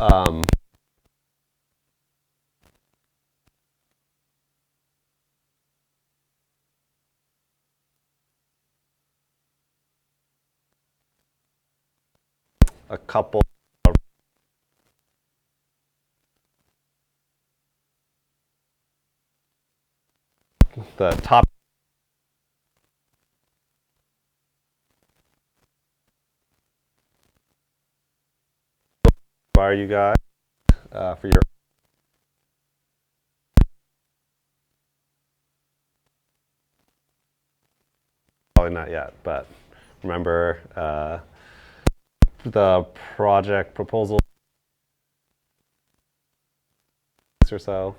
a couple the top bar you guys for your probably not yet, but remember the project proposal or so.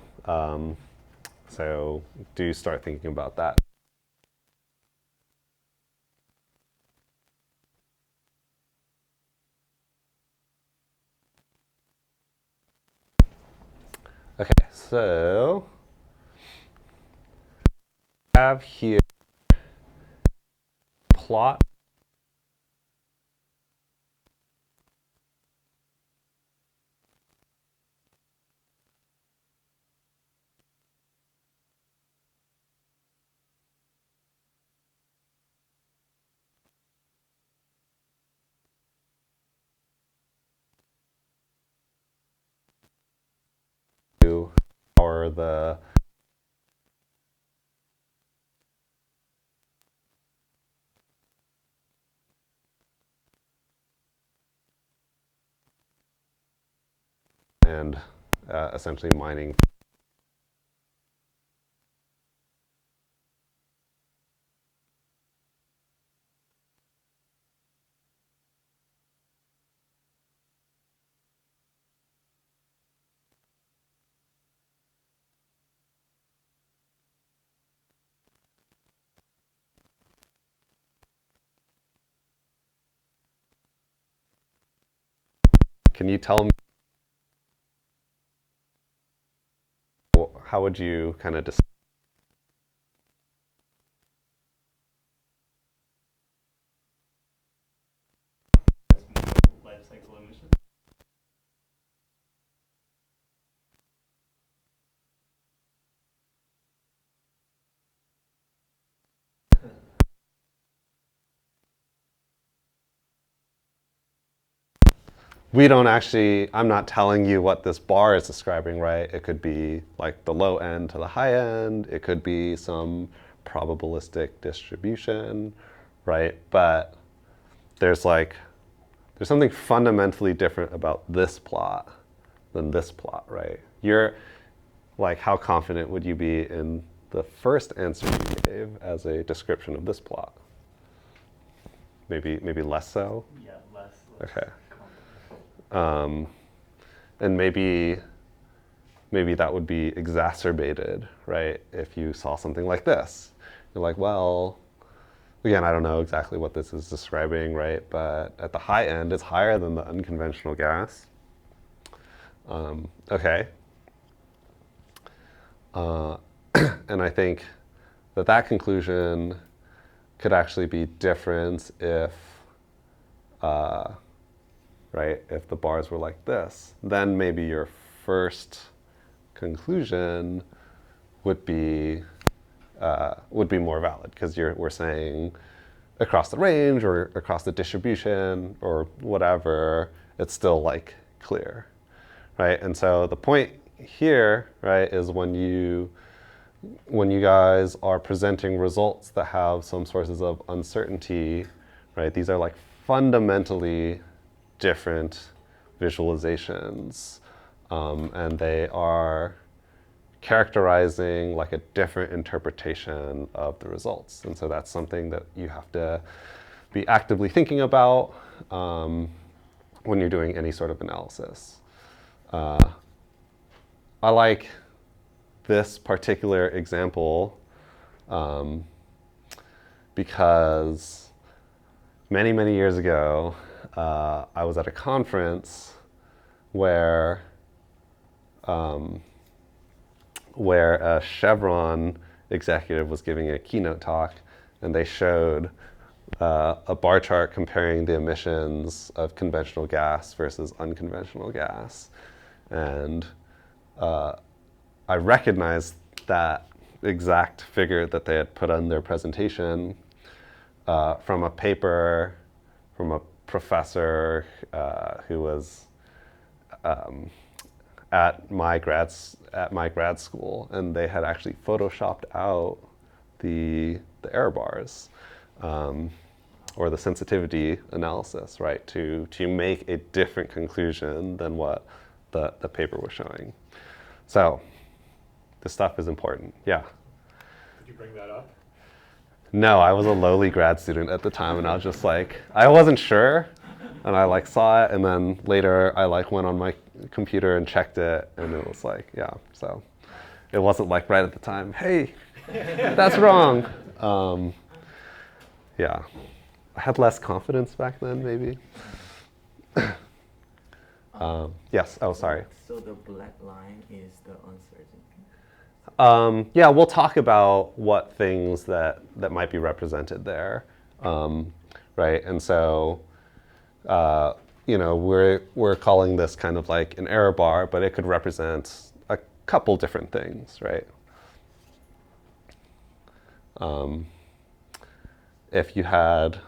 So do start thinking about that. Okay, so I have here plot or the and essentially mining. Can you tell me how would you kind of describe? Life cycle emissions. We don't actually, I'm not telling you what this bar is describing, right? It could be like the low end to the high end. It could be some probabilistic distribution, right? But there's something fundamentally different about this plot than this plot, right? You're like, how confident would you be in the first answer you gave as a description of this plot? Maybe less so? Yeah, less. Okay. And maybe that would be exacerbated, right? If you saw something like this. You're like, well, again, I don't know exactly what this is describing, right? But at the high end, it's higher than the unconventional gas. Okay. And I think that conclusion could actually be different if, right, if the bars were like this. Then maybe your first conclusion would be more valid because we're saying across the range or across the distribution or whatever, it's still like clear, right? And so the point here, right, is when you guys are presenting results that have some sources of uncertainty, right, these are like fundamentally different visualizations, and they are characterizing like a different interpretation of the results. And so that's something that you have to be actively thinking about when you're doing any sort of analysis. I like this particular example because many years ago, I was at a conference where a Chevron executive was giving a keynote talk, and they showed a bar chart comparing the emissions of conventional gas versus unconventional gas. And I recognized that exact figure that they had put on their presentation from a paper from a professor who was at my grad school, and they had actually photoshopped out the error bars or the sensitivity analysis, right, to make a different conclusion than what the paper was showing. So this stuff is important. Yeah. Did you bring that up? No, I was a lowly grad student at the time, and I was just like, I wasn't sure, and I like saw it, and then later I like went on my computer and checked it, and it was like, yeah. So it wasn't like right at the time, hey, that's wrong. Yeah, I had less confidence back then, maybe. Yes. Oh, sorry. So the black line is the uncertainty. Yeah, we'll talk about what things that might be represented there, right? And so, you know, we're calling this kind of like an error bar, but it could represent a couple different things, right? If you had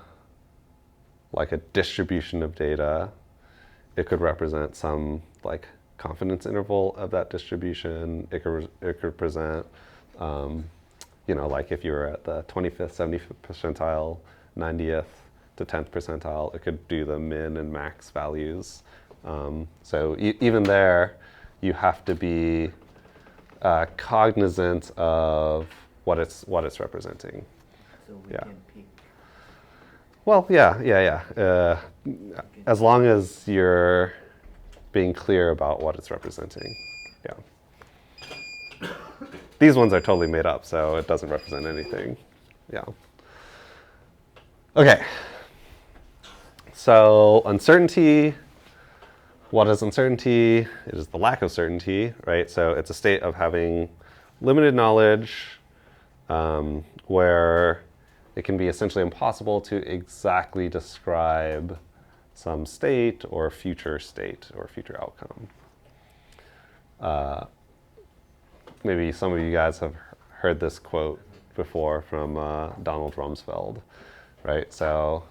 like a distribution of data, it could represent some like confidence interval of that distribution. It could represent, you know, like if you were at the 25th, 75th percentile, 90th to 10th percentile, it could do the min and max values. So even there, you have to be cognizant of what it's representing. So we Yeah. can pick. Well, yeah. As long as you're being clear about what it's representing. Yeah. These ones are totally made up, so it doesn't represent anything. Yeah. Okay. So uncertainty. What is uncertainty? It is the lack of certainty, right? So it's a state of having limited knowledge where it can be essentially impossible to exactly describe some state or future outcome. Maybe some of you guys have heard this quote before from Donald Rumsfeld, right? So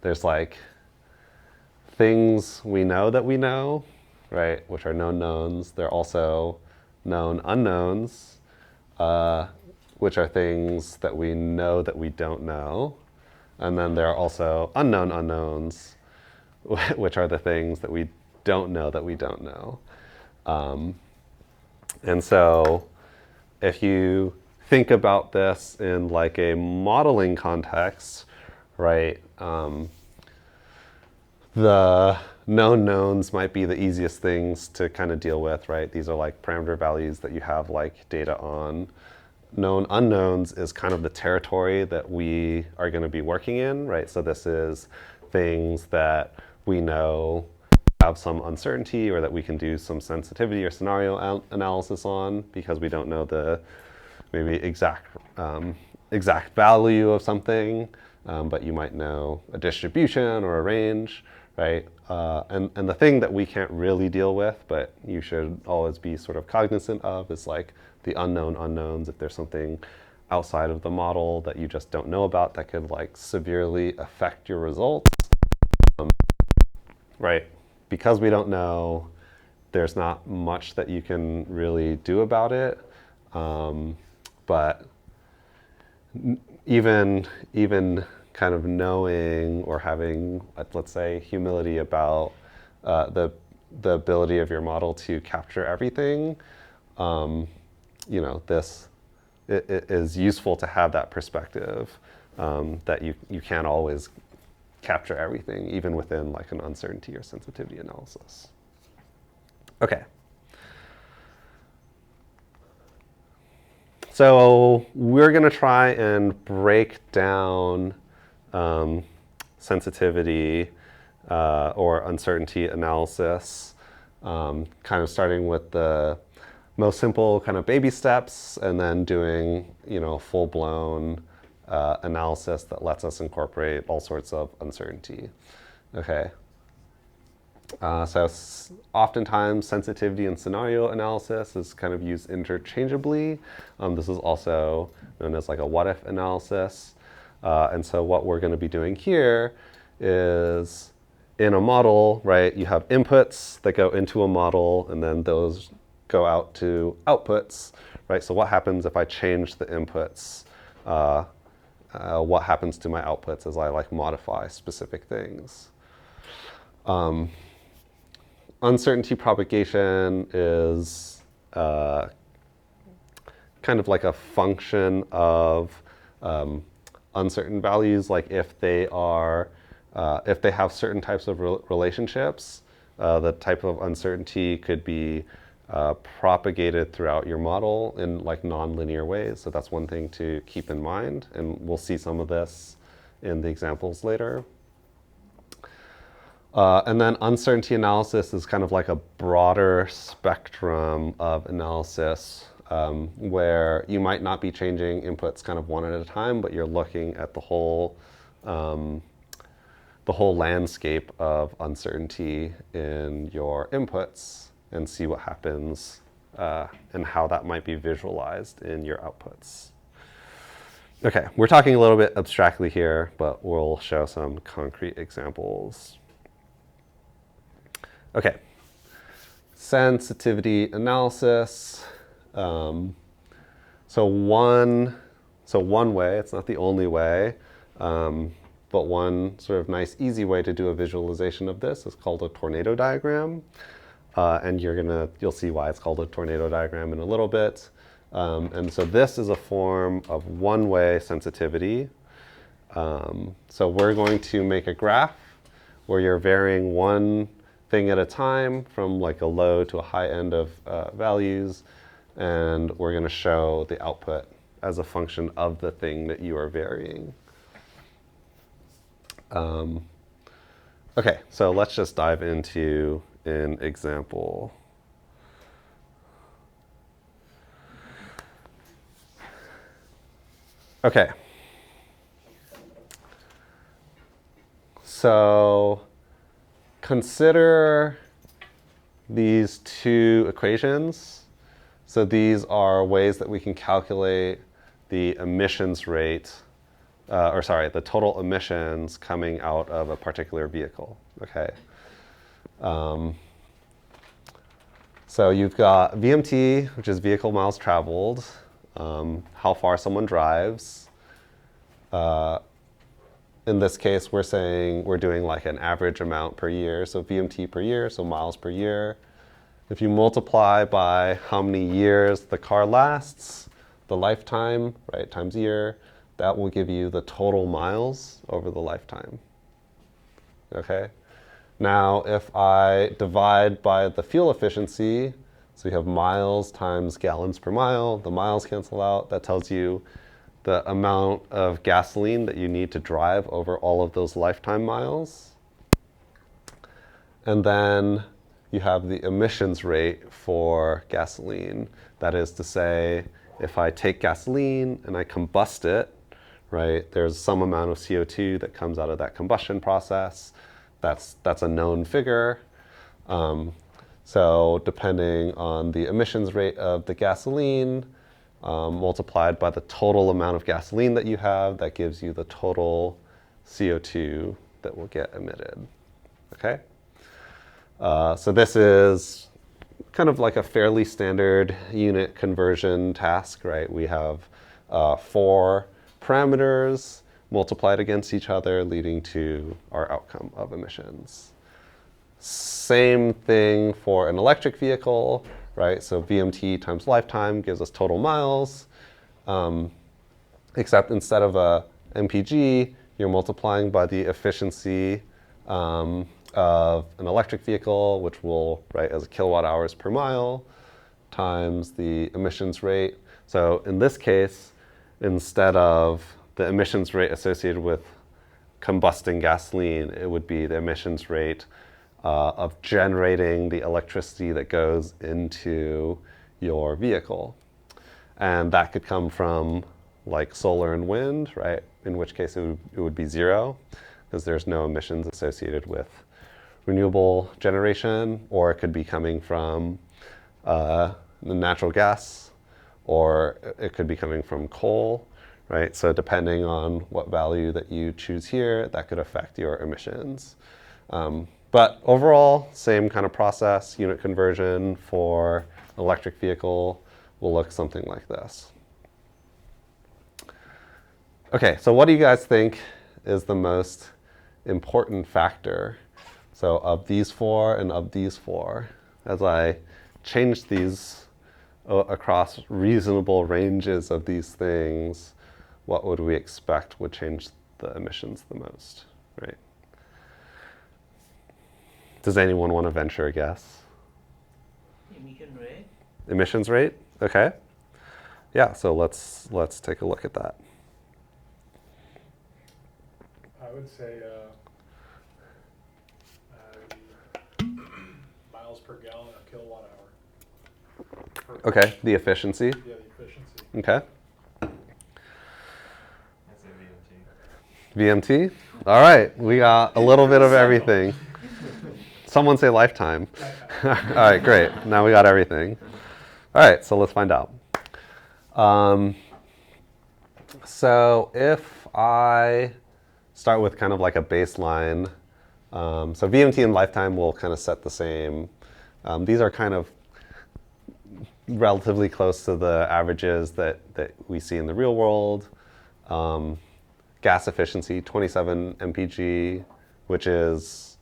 there's like things we know that we know, right, which are known knowns. There are also known unknowns, which are things that we know that we don't know. And then there are also unknown unknowns, which are the things that we don't know that we don't know. And so if you think about this in like a modeling context, right, the known knowns might be the easiest things to kind of deal with, right? These are like parameter values that you have like data on. Known unknowns is kind of the territory that we are going to be working in, right? So this is things that we know have some uncertainty or that we can do some sensitivity or scenario analysis on because we don't know the maybe exact value of something, but you might know a distribution or a range, right? And the thing that we can't really deal with, but you should always be sort of cognizant of is like the unknown unknowns. If there's something outside of the model that you just don't know about that could like severely affect your results, right? Because we don't know, there's not much that you can really do about it. But even kind of knowing or having, let's say, humility about the ability of your model to capture everything, you know, it is useful to have that perspective that you can't always capture everything, even within like an uncertainty or sensitivity analysis. Okay. So we're going to try and break down sensitivity or uncertainty analysis, kind of starting with the most simple kind of baby steps and then doing, you know, full-blown analysis that lets us incorporate all sorts of uncertainty. Okay. Oftentimes sensitivity and scenario analysis is kind of used interchangeably. This is also known as like a what if analysis. And so what we're going to be doing here is in a model, right, you have inputs that go into a model and then those go out to outputs, right? So what happens if I change the inputs? What happens to my outputs as I like modify specific things? Uncertainty propagation is kind of like a function of uncertain values. Like if they have certain types of relationships, the type of uncertainty could be propagated throughout your model in like nonlinear ways. So that's one thing to keep in mind, and we'll see some of this in the examples later. And then uncertainty analysis is kind of like a broader spectrum of analysis where you might not be changing inputs kind of one at a time, but you're looking at the whole landscape of uncertainty in your inputs and see what happens and how that might be visualized in your outputs. Okay, we're talking a little bit abstractly here, but we'll show some concrete examples. Okay, sensitivity analysis. So one way, it's not the only way, but one sort of nice, easy way to do a visualization of this is called a tornado diagram. And you'll see why it's called a tornado diagram in a little bit. And so this is a form of one-way sensitivity. So we're going to make a graph where you're varying one thing at a time from like a low to a high end of values, and we're going to show the output as a function of the thing that you are varying. Okay, so let's just dive into an example. Okay. So consider these two equations. So these are ways that we can calculate the emissions rate, the total emissions coming out of a particular vehicle, okay? So you've got VMT, which is vehicle miles traveled, how far someone drives. In this case, we're saying we're doing like an average amount per year, so VMT per year, so miles per year. If you multiply by how many years the car lasts, the lifetime, right, times year, that will give you the total miles over the lifetime, okay? Now, if I divide by the fuel efficiency, so you have miles times gallons per mile, the miles cancel out, that tells you the amount of gasoline that you need to drive over all of those lifetime miles. And then you have the emissions rate for gasoline. That is to say, if I take gasoline and I combust it, right, there's some amount of CO2 that comes out of that combustion process. That's a known figure. So depending on the emissions rate of the gasoline, multiplied by the total amount of gasoline that you have, that gives you the total CO2 that will get emitted, okay? So this is kind of like a fairly standard unit conversion task, right? We have 4 parameters multiplied against each other, leading to our outcome of emissions. Same thing for an electric vehicle, right? So VMT times lifetime gives us total miles, except instead of a MPG, you're multiplying by the efficiency of an electric vehicle, which will write as kilowatt hours per mile, times the emissions rate. So in this case, instead of the emissions rate associated with combusting gasoline, it would be the emissions rate of generating the electricity that goes into your vehicle. And that could come from like solar and wind, right? In which case it would be zero, because there's no emissions associated with renewable generation, or it could be coming from the natural gas, or it could be coming from coal, right? So depending on what value that you choose here, that could affect your emissions. But overall, same kind of process. Unit conversion for electric vehicle will look something like this. Okay, so what do you guys think is the most important factor? So of these four and of these four, as I change these across reasonable ranges of these things, what would we expect would change the emissions the most, right? Does anyone want to venture a guess? Emission rate? Emissions rate? Okay. Yeah, so let's take a look at that. I would say miles per gallon or kilowatt hour. Okay, the efficiency. Yeah, the efficiency. Okay. That's a VMT. VMT? All right, we got a little bit of everything. Someone say lifetime. All right, great. Now we got everything. All right, so let's find out. So if I start with kind of like a baseline, so VMT and lifetime will kind of set the same. These are kind of relatively close to the averages that we see in the real world. Gas efficiency, 27 mpg, which is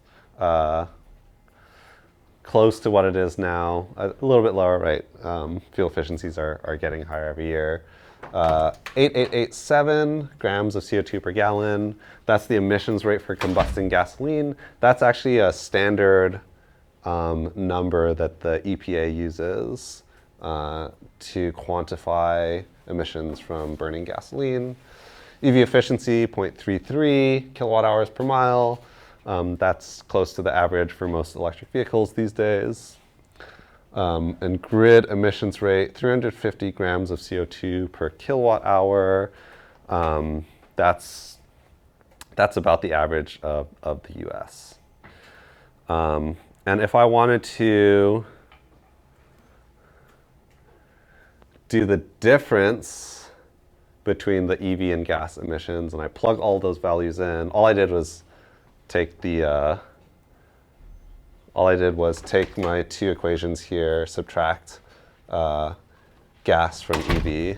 close to what it is now, a little bit lower, right? Fuel efficiencies are getting higher every year. 8887 grams of CO2 per gallon. That's the emissions rate for combusting gasoline. That's actually a standard number that the EPA uses to quantify emissions from burning gasoline. EV efficiency, 0.33 kilowatt hours per mile. That's close to the average for most electric vehicles these days. And grid emissions rate, 350 grams of CO2 per kilowatt hour. That's about the average of the US. And if I wanted to do the difference between the EV and gas emissions, and I plug all those values in, all I did was take my two equations here, subtract gas from EV,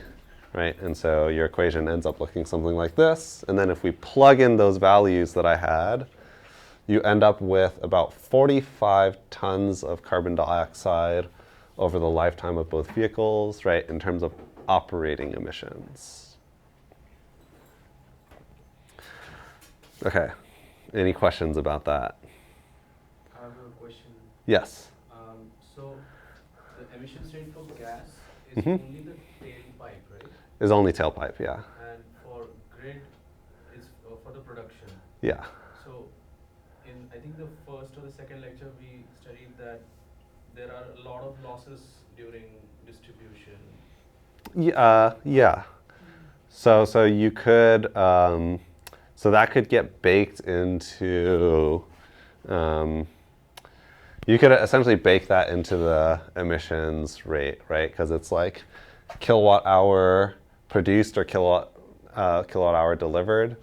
right? And so your equation ends up looking something like this. And then if we plug in those values that I had, you end up with about 45 tons of carbon dioxide over the lifetime of both vehicles, right, in terms of operating emissions. Okay, any questions about that? I have a question. Yes. So the emissions rate for gas is only the tailpipe, right? Is only tailpipe, yeah. And for grid, it's for the production. Yeah. So in, I think the first or the second lecture, we studied that there are a lot of losses during distribution. Yeah. So you could, so that could get baked into, you could essentially bake that into the emissions rate, right? Because it's like kilowatt hour produced or kilowatt hour delivered.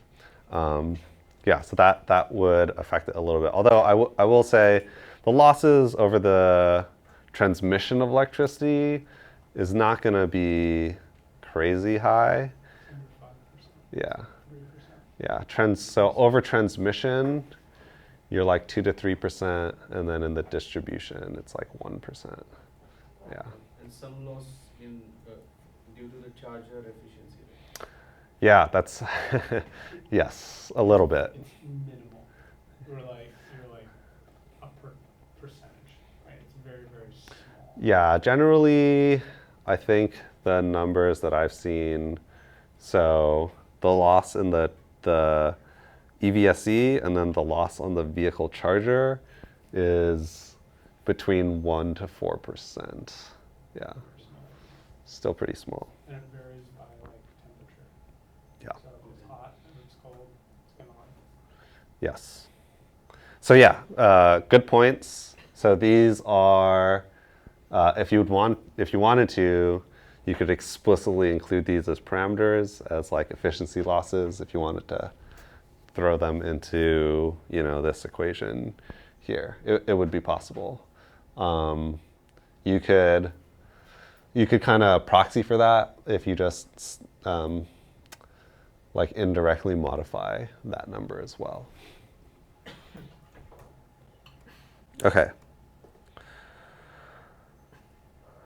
Yeah, so that would affect it a little bit. Although I will say the losses over the transmission of electricity is not going to be crazy high. 5%, Yeah. 3%. Yeah, so over transmission, you're like 2 to 3%, and then in the distribution, it's like 1%. Yeah. And some loss in due to the charger efficiency, right? Yeah, that's yes, a little bit. It's minimal. You're like a percentage, right? It's very, very small. Yeah, generally, I think the numbers that I've seen, so the loss in the EVSE and then the loss on the vehicle charger is between 1 to 4%. Yeah, Very small. still pretty small. And it varies by like temperature. Yes. So yeah, good points. So these are, if you wanted to, you could explicitly include these as parameters, as like efficiency losses, if you wanted to throw them into, this equation here. It would be possible. You could kind of proxy for that if you just like indirectly modify that number as well. Okay.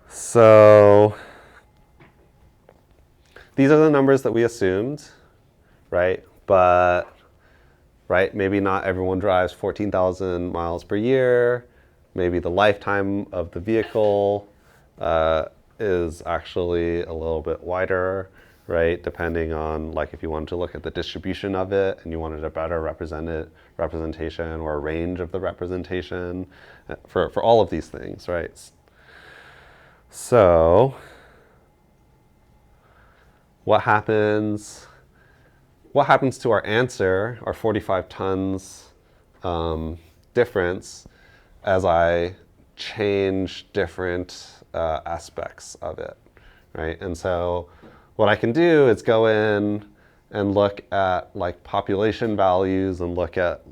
So these are the numbers that we assumed, right? But, right, maybe not everyone drives 14,000 miles per year. Maybe the lifetime of the vehicle is actually a little bit wider, right? Depending on, like, if you wanted to look at the distribution of it and you wanted a better representation or a range of the representation for all of these things, right? So what happens to our answer, our 45 tons difference, as I change different aspects of it, right? And so what I can do is go in and look at like population values and look at,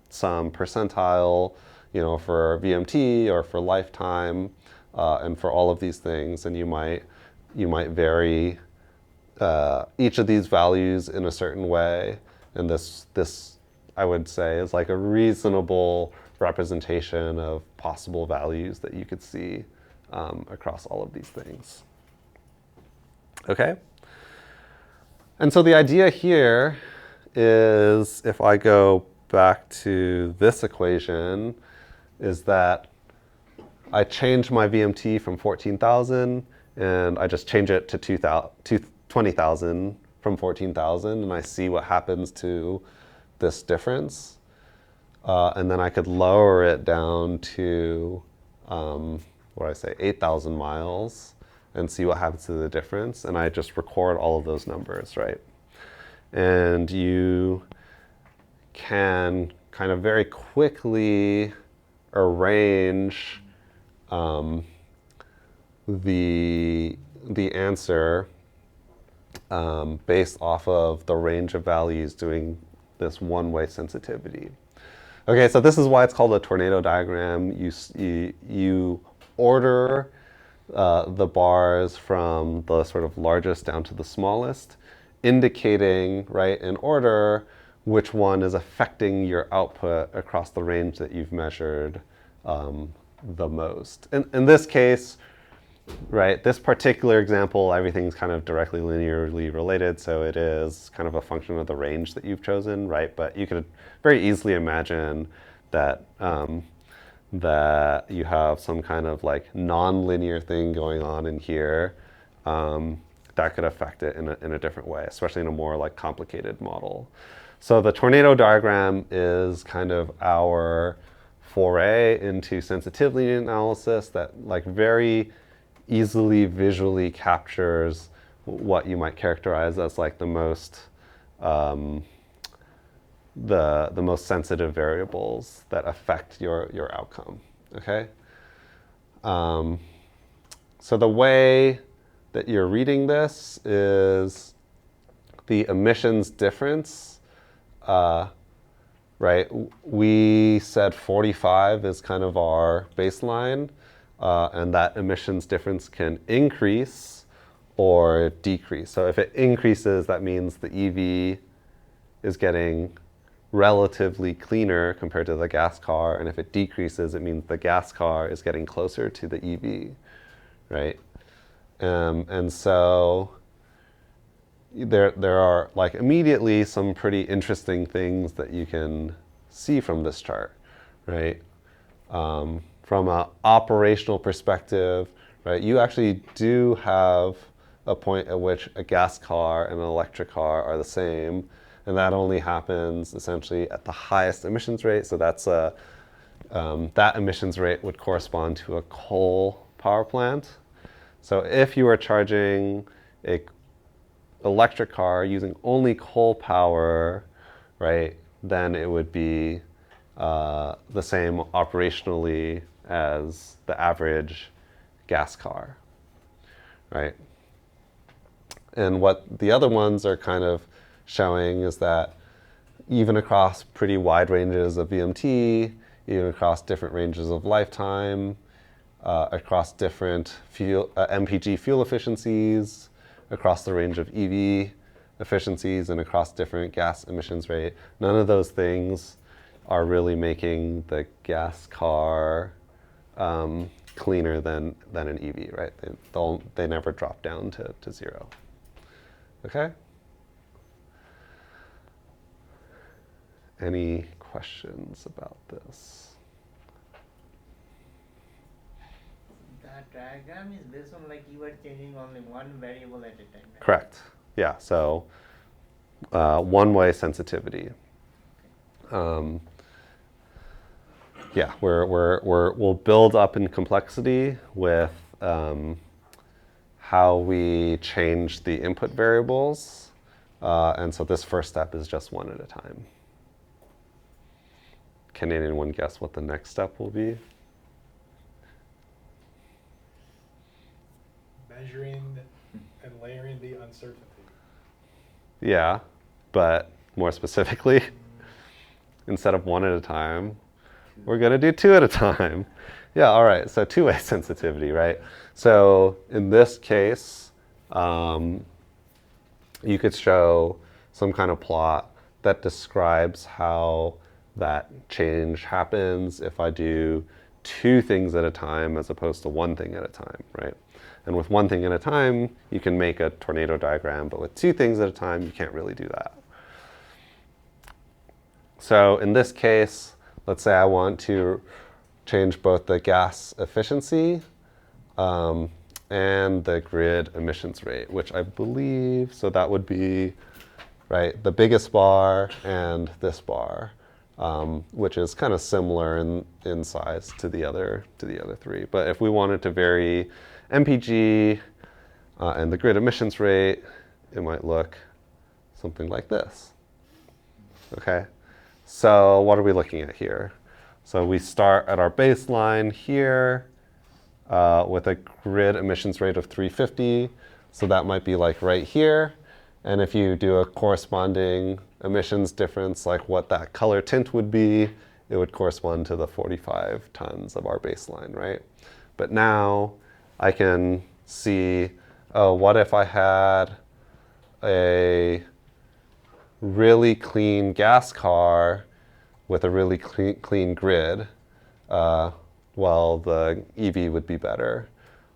some percentile, for VMT or for lifetime and for all of these things. And you might vary each of these values in a certain way. And this I would say is like a reasonable representation of possible values that you could see across all of these things. Okay? And so the idea here is, if I go back to this equation, is that I change my VMT from 14,000 and I just change it to 20,000 from 14,000, and I see what happens to this difference. And then I could lower it down to, 8,000 miles and see what happens to the difference. And I just record all of those numbers, right? And you can kind of very quickly arrange the answer based off of the range of values doing this one-way sensitivity. Okay, so this is why it's called a tornado diagram. You order the bars from the sort of largest down to the smallest, indicating, right, in order which one is affecting your output across the range that you've measured the most. In this case, right, this particular example, everything's kind of directly linearly related, so it is kind of a function of the range that you've chosen, right? But you could very easily imagine that that you have some kind of like non-linear thing going on in here that could affect it in a different way, especially in a more like complicated model. So the tornado diagram is kind of our foray into sensitivity analysis that like very easily visually captures what you might characterize as like the most the most sensitive variables that affect your outcome. Okay. So the way that you're reading this is the emissions difference. Right. We said 45 is kind of our baseline. And that emissions difference can increase or decrease. So if it increases, that means the EV is getting relatively cleaner compared to the gas car. And if it decreases, it means the gas car is getting closer to the EV, right? And so there are like immediately some pretty interesting things that you can see from this chart, right? From an operational perspective, right, you actually do have a point at which a gas car and an electric car are the same, and that only happens essentially at the highest emissions rate. So that's that emissions rate would correspond to a coal power plant. So if you are charging a electric car using only coal power, right, then it would be the same operationally as the average gas car, right? And what the other ones are kind of showing is that even across pretty wide ranges of VMT, even across different ranges of lifetime, across different MPG fuel efficiencies, across the range of EV efficiencies, and across different gas emissions rate, none of those things are really making the gas car cleaner than an EV, right? They never drop down to zero. Okay? Any questions about this? That diagram is based on like you are changing only one variable at a time, right? Correct. Yeah, so one-way sensitivity. Yeah, we'll build up in complexity with how we change the input variables. And so this first step is just one at a time. Can anyone guess what the next step will be? Measuring and layering the uncertainty. Yeah, but more specifically, instead of one at a time, we're going to do two at a time. Yeah, all right, so two-way sensitivity, right? So in this case, you could show some kind of plot that describes how that change happens if I do two things at a time as opposed to one thing at a time, right? And with one thing at a time, you can make a tornado diagram, but with two things at a time, you can't really do that. So in this case, let's say I want to change both the gas efficiency and the grid emissions rate, which I believe, so that would be, right, the biggest bar and this bar, which is kind of similar in size to the other three. But if we wanted to vary MPG and the grid emissions rate, it might look something like this. Okay, so what are we looking at here? So we start at our baseline here with a grid emissions rate of 350. So that might be like right here. And if you do a corresponding emissions difference, like what that color tint would be, it would correspond to the 45 tons of our baseline, right? But now I can see, oh, what if I had a really clean gas car with a really clean grid? Well, the EV would be better.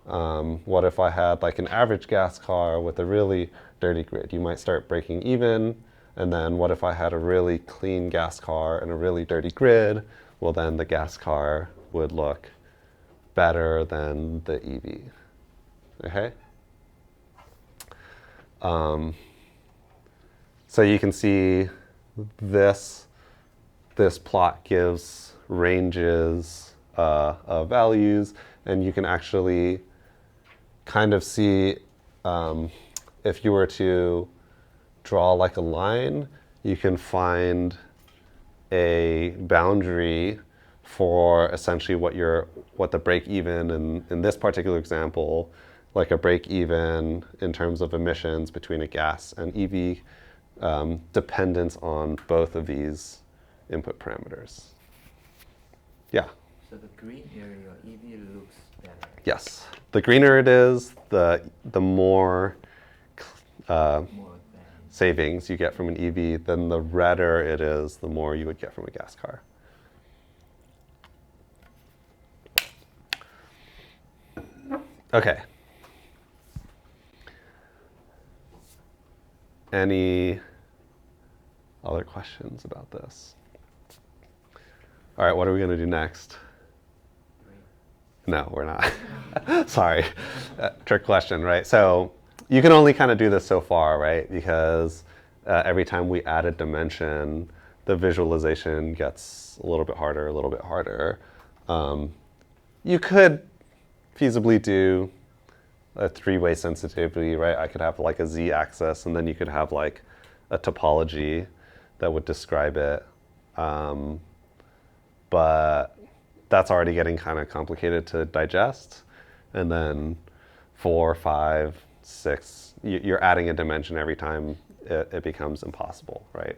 What if I had like an average gas car with a really dirty grid? You might start breaking even. And then what if I had a really clean gas car and a really dirty grid? Well, then the gas car would look better than the EV. Okay? So you can see this plot gives ranges of values, and you can actually kind of see if you were to draw like a line, you can find a boundary for essentially what the break even in this particular example, like a break even in terms of emissions between a gas and EV, dependence on both of these input parameters. Yeah. So the green area EV looks better. Yes. The greener it is, the more More advanced. savings you get from an EV, then the redder it is, the more you would get from a gas car. Okay. Any other questions about this? All right, what are we going to do next? No, we're not. Sorry. Trick question, right? So you can only kind of do this so far, right? Because every time we add a dimension, the visualization gets a little bit harder, a little bit harder. You could feasibly do a three-way sensitivity, right? I could have like a z-axis, and then you could have like a topology that would describe it. but that's already getting kind of complicated to digest. And then 4, 5, 6, you're adding a dimension every time it becomes impossible, right?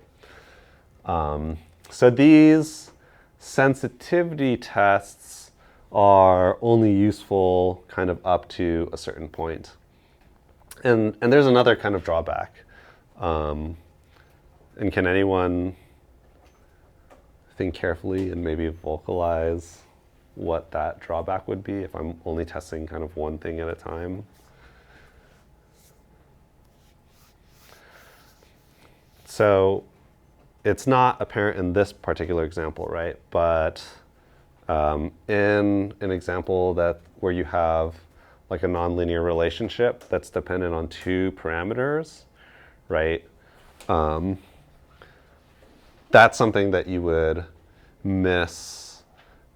So these sensitivity tests are only useful kind of up to a certain point. And there's another kind of drawback. And can anyone think carefully and maybe vocalize what that drawback would be if I'm only testing kind of one thing at a time? So it's not apparent in this particular example, right? But in an example where you have like a nonlinear relationship that's dependent on 2 parameters, right? That's something that you would miss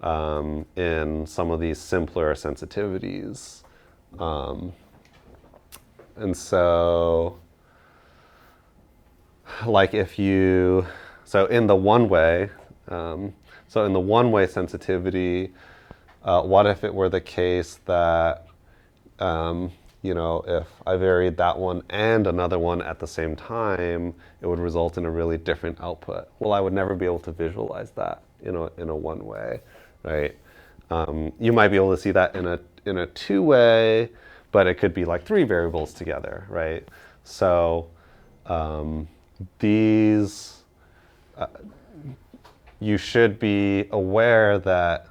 in some of these simpler sensitivities. And so, like so in the one-way sensitivity, what if it were the case that, if I varied that one and another one at the same time, it would result in a really different output. Well, I would never be able to visualize that in a one-way, right? You might be able to see that in a two-way, but it could be like 3 variables together, right? So you should be aware that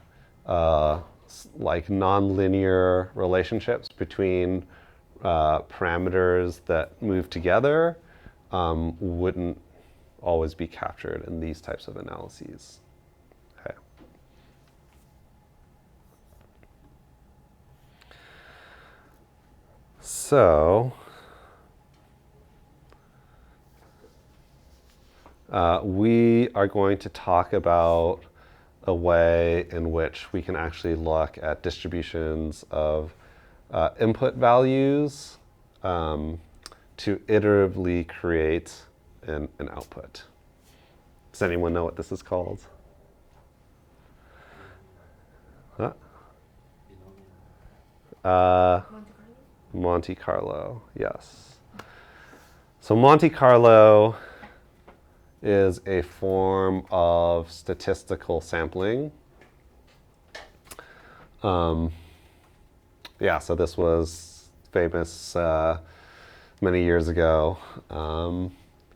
like nonlinear relationships between parameters that move together wouldn't always be captured in these types of analyses. Okay. So we are going to talk about a way in which we can actually look at distributions of input values to iteratively create an output. Does anyone know what this is called? Huh? Monte Carlo, yes. So Monte Carlo is a form of statistical sampling. So this was famous many years ago.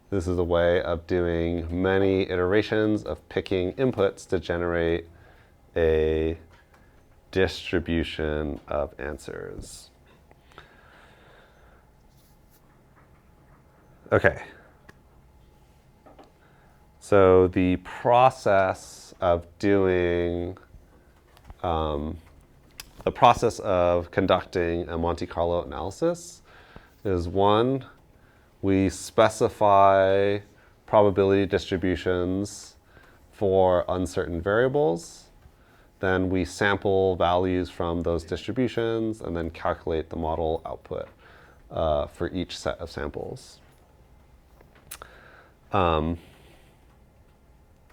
This is a way of doing many iterations of picking inputs to generate a distribution of answers. Okay. So the process of conducting a Monte Carlo analysis is 1, we specify probability distributions for uncertain variables. Then we sample values from those distributions and then calculate the model output for each set of samples.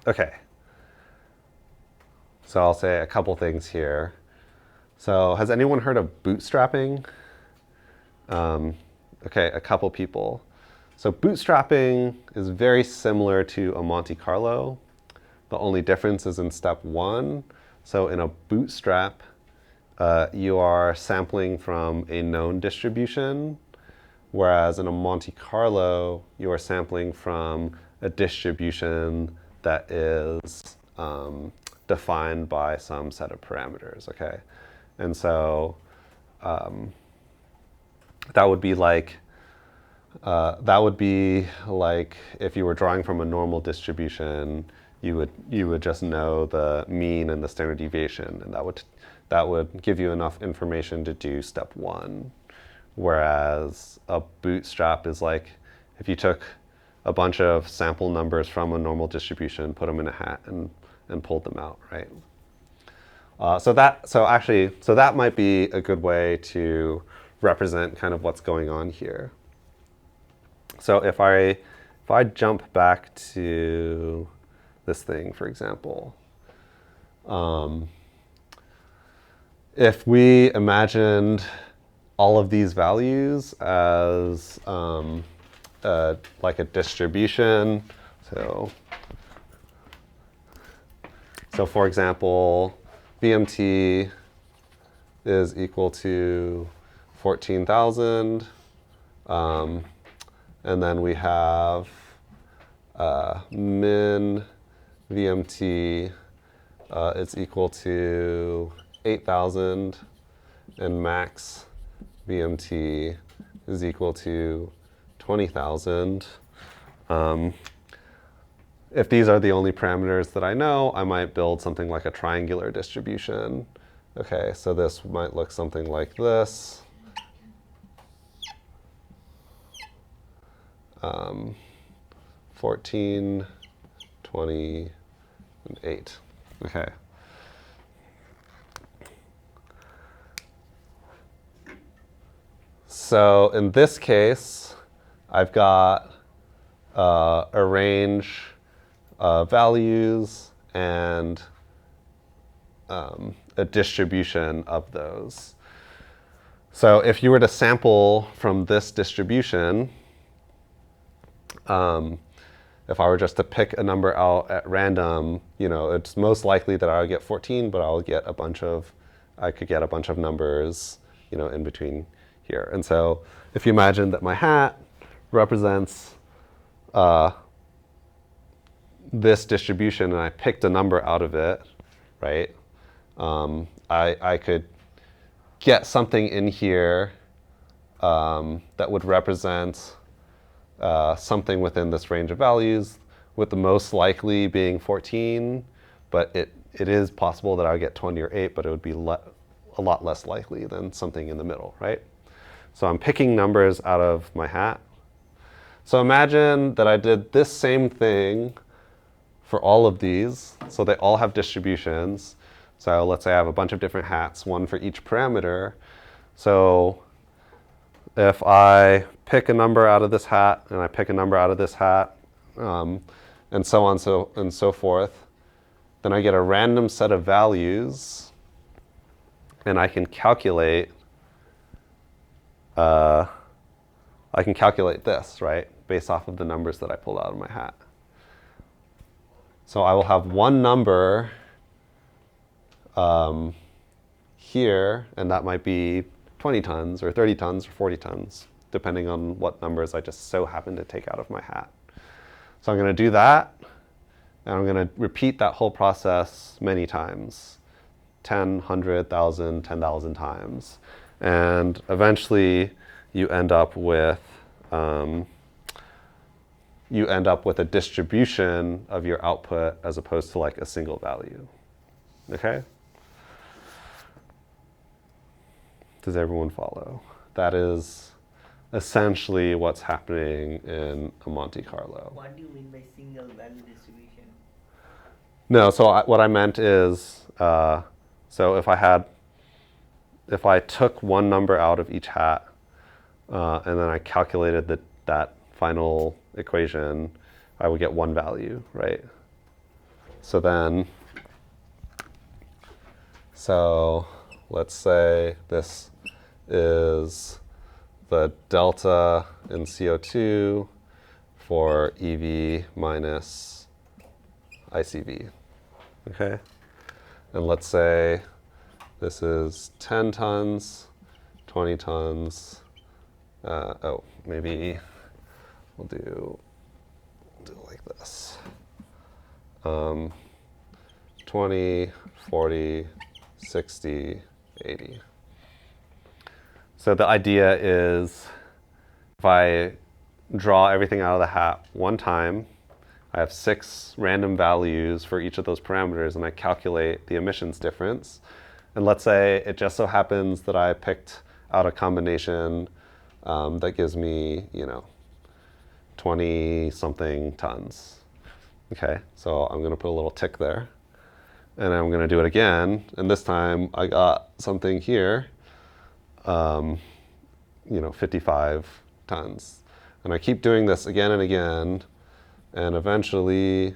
Okay. So I'll say a couple things here. So has anyone heard of bootstrapping? Okay, a couple people. So bootstrapping is very similar to a Monte Carlo. The only difference is in step 1. So in a bootstrap, you are sampling from a known distribution, whereas in a Monte Carlo, you are sampling from a distribution that is defined by some set of parameters, okay? And so that would be like if you were drawing from a normal distribution, you would just know the mean and the standard deviation, and that would give you enough information to do step 1. Whereas a bootstrap is like if you took a bunch of sample numbers from a normal distribution, put them in a hat, and pulled them out, right? So that might be a good way to represent kind of what's going on here. So if I jump back to this thing, for example. If we imagined all of these values as like a distribution, so for example, VMT is equal to 14,000, and then we have min VMT is equal to 8,000, and max VMT is equal to 20,000. If these are the only parameters that I know, I might build something like a triangular distribution. Okay, so this might look something like this. 14, 20, and 8. Okay. So in this case, I've got a range of values and a distribution of those. So if you were to sample from this distribution, if I were just to pick a number out at random, it's most likely that I'll get 14, but I could get a bunch of numbers, in between here. And so if you imagine that my hat represents this distribution and I picked a number out of it, right? I could get something in here that would represent something within this range of values, with the most likely being 14, but it is possible that I would get 20 or 8, but it would be a lot less likely than something in the middle, right? So I'm picking numbers out of my hat. So imagine that I did this same thing for all of these. So they all have distributions. So let's say I have a bunch of different hats, one for each parameter. So if I pick a number out of this hat and I pick a number out of this hat, and so on and so forth, then I get a random set of values, and I can calculate this, right, based off of the numbers that I pulled out of my hat. So I will have one number here, and that might be 20 tons or 30 tons or 40 tons, depending on what numbers I just so happen to take out of my hat. So I'm going to do that, and I'm going to repeat that whole process many times, 10, 100, 1,000, 10,000 times. And eventually you end up with a distribution of your output as opposed to like a single value. Okay? Does everyone follow? That is essentially what's happening in a Monte Carlo. What do you mean by single value distribution? No, so what I meant is, so if I took one number out of each hat, and then I calculated that final equation, I would get one value, right? So let's say this is the delta in CO2 for EV minus ICV, okay? And let's say this is 10 tons, 20 tons, maybe we'll do like this. 20, 40, 60, 80. So the idea is if I draw everything out of the hat one time, I have 6 random values for each of those parameters, and I calculate the emissions difference. And let's say it just so happens that I picked out a combination that gives me, 20-something tons. Okay, so I'm going to put a little tick there. And I'm going to do it again. And this time I got something here, 55 tons. And I keep doing this again and again. And eventually,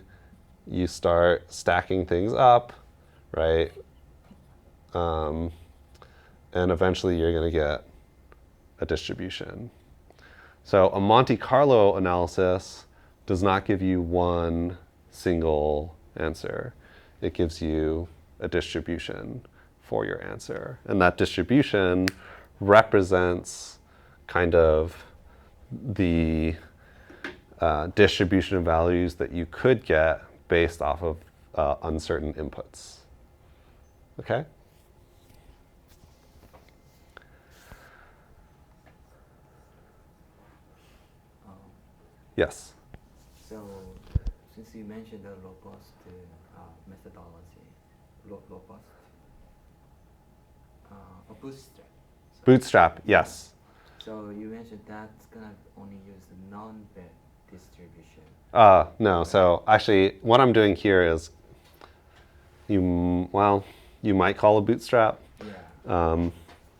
you start stacking things up, right? And eventually you're going to get a distribution. So a Monte Carlo analysis does not give you one single answer. It gives you a distribution for your answer. And that distribution represents kind of the distribution of values that you could get based off of uncertain inputs. Okay? Yes. So, since you mentioned the robust methodology, robust, a bootstrap. So, Bootstrap, yes. So you mentioned that's gonna only use the non-bit distribution. No, so actually what I'm doing here is, you might call a bootstrap. Yeah. Um,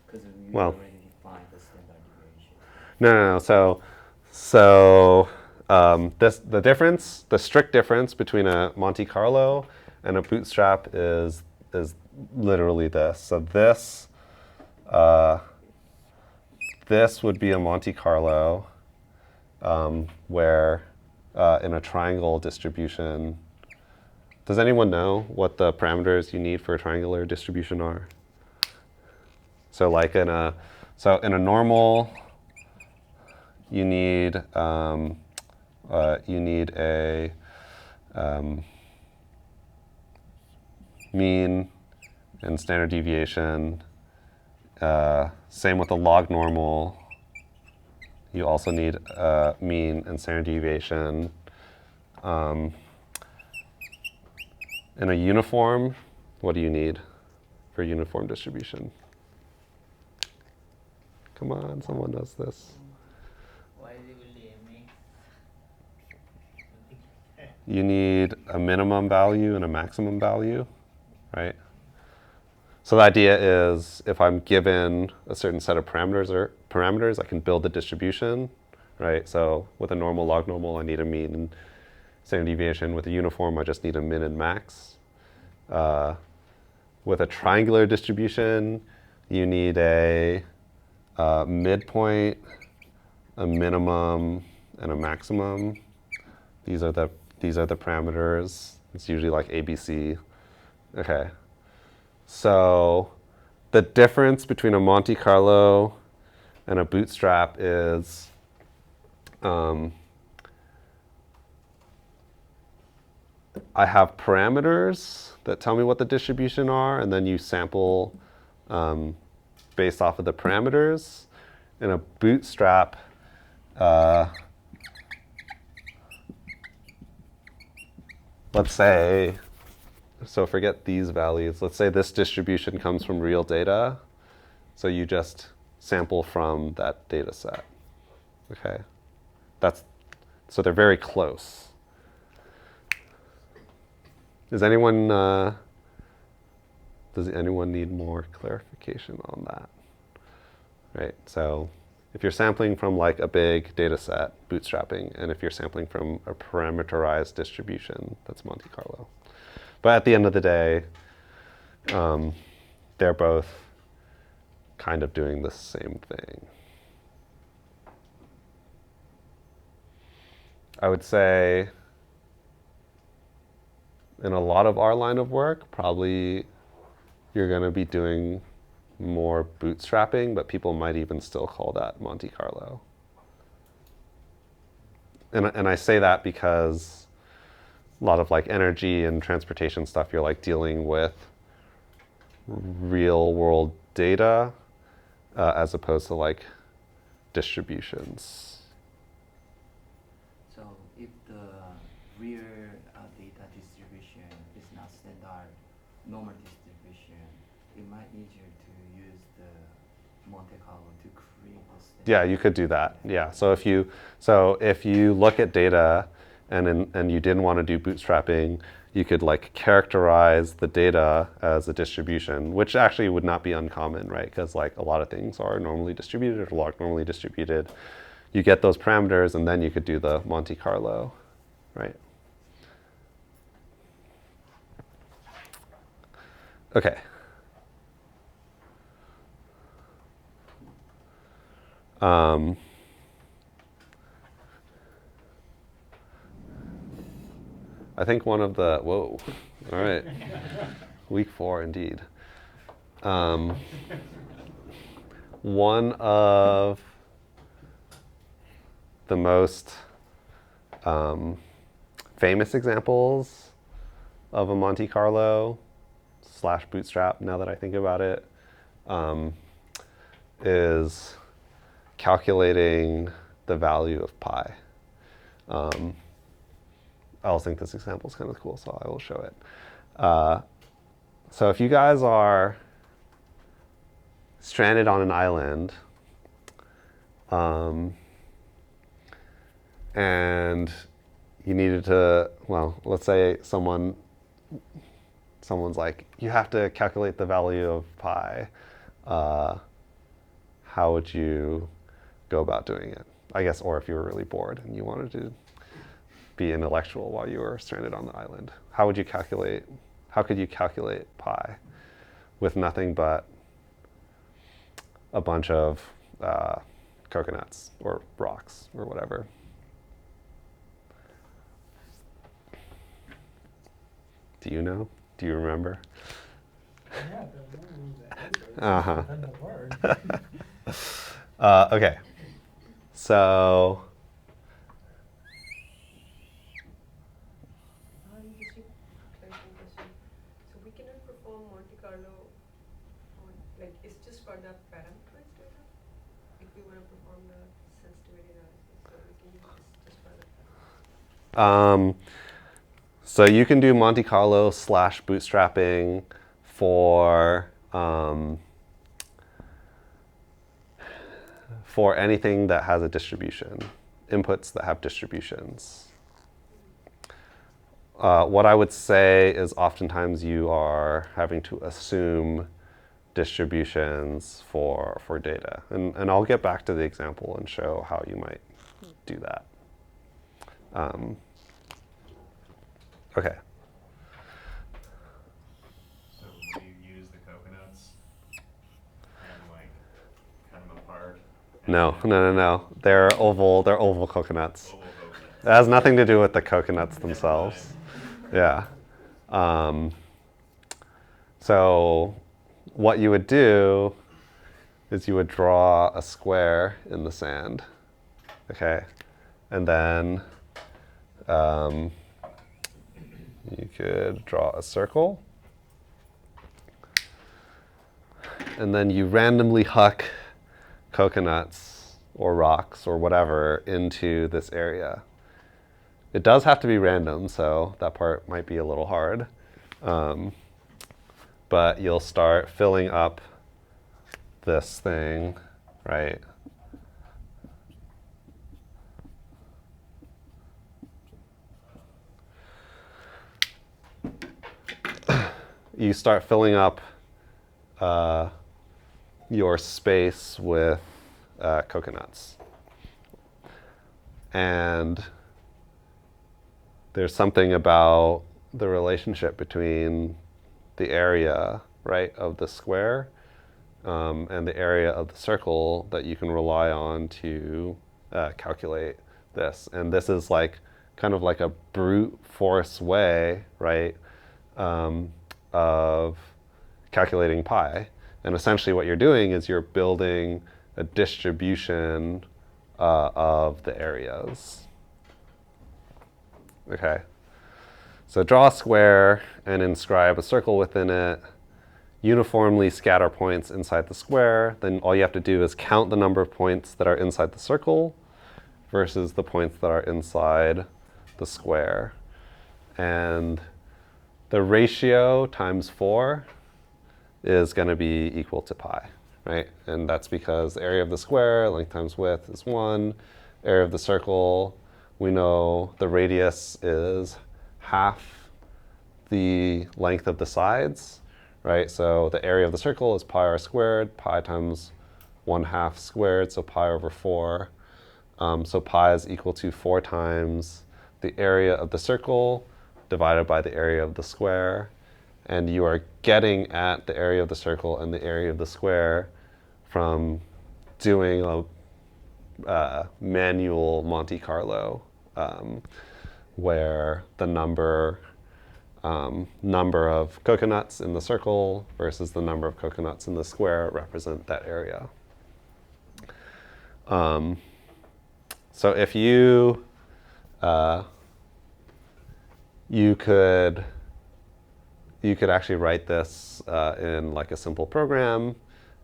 Because you well, already defined the standard deviation. no. The strict difference between a Monte Carlo and a bootstrap is literally this. So this would be a Monte Carlo, where in a triangle distribution. Does anyone know what the parameters you need for a triangular distribution are? So like in a normal, you need a mean and standard deviation. Same with a log normal. You also need a mean and standard deviation. In a uniform, what do you need for a uniform distribution? Come on, someone knows this. Why is it MA? You need a minimum value and a maximum value, right? So the idea is if I'm given a certain set of parameters, I can build the distribution, right? So with a normal log normal, I need a mean and standard deviation. With a uniform, I just need a min and max. With a triangular distribution, you need a midpoint, a minimum, and a maximum. These are the parameters. It's usually like ABC. Okay. So the difference between a Monte Carlo and a bootstrap is I have parameters that tell me what the distribution are, and then you sample based off of the parameters. In a bootstrap, let's say, so forget these values. Let's say this distribution comes from real data. So you just sample from that data set. Okay? So they're very close. Does anyone need more clarification on that? Right, so if you're sampling from like a big data set, bootstrapping, and if you're sampling from a parameterized distribution, that's Monte Carlo. But at the end of the day, they're both kind of doing the same thing. I would say in a lot of our line of work, probably you're going to be doing more bootstrapping, but people might even still call that Monte Carlo. And I say that because a lot of like energy and transportation stuff, you're like dealing with real world data as opposed to like distributions. So if the real data distribution is not standard normal distribution, it might easier to use the Monte Carlo to create the standard. Yeah, you could do that. Yeah. So if you look at data and you didn't want to do bootstrapping, you could like characterize the data as a distribution, which actually would not be uncommon, right? Because like a lot of things are normally distributed or log normally distributed. You get those parameters and then you could do the Monte Carlo, right? Okay. I think one of the, whoa, all right. Week 4 indeed. One of the most famous examples of a Monte Carlo / bootstrap, now that I think about it, is calculating the value of pi. I also think this example is kind of cool, so I will show it. So if you guys are stranded on an island, and you needed to, well, let's say someone's like, you have to calculate the value of pi. How would you go about doing it? I guess, or if you were really bored and you wanted to be intellectual while you were stranded on the island, how could you calculate pi with nothing but a bunch of coconuts or rocks or whatever? Do you know? Do you remember? Yeah, the Uh-huh. then the word. Okay. So Just a clarifying question. So we cannot perform Monte Carlo on, like, it's just for the parameterized data? If we want to perform the sensitivity analysis, so we can use this just for the parameters. So you can do Monte Carlo / bootstrapping for anything that has a distribution, inputs that have distributions. What I would say is oftentimes you are having to assume distributions for data. And I'll get back to the example and show how you might do that. Okay. So will you use the coconuts and like cut them apart? No. They're oval coconuts. Oval coconuts. It has nothing to do with the coconuts themselves. Yeah. So what you would do is you would draw a square in the sand. Okay. And then you could draw a circle. And then you randomly huck coconuts or rocks or whatever into this area. It does have to be random, so that part might be a little hard. But you'll start filling up this thing, right? You start filling up your space with coconuts. And there's something about the relationship between the area, right, of the square and the area of the circle that you can rely on to calculate this. And this is like kind of like a brute force way, right, of calculating pi. And essentially what you're doing is you're building a distribution of the areas. Okay. So draw a square and inscribe a circle within it. Uniformly scatter points inside the square. Then all you have to do is count the number of points that are inside the circle versus the points that are inside the square. And the ratio times 4 is going to be equal to pi, right? And that's because the area of the square, length times width, is 1. Area of the circle, we know the radius is half the length of the sides, right? So the area of the circle is pi r squared, pi times 1/2 squared, so pi over 4. So pi is equal to 4 times the area of the circle divided by the area of the square. and you are getting at the area of the circle and the area of the square from doing a manual Monte Carlo, where the number of coconuts in the circle versus the number of coconuts in the square represent that area. So if you could actually write this in like a simple program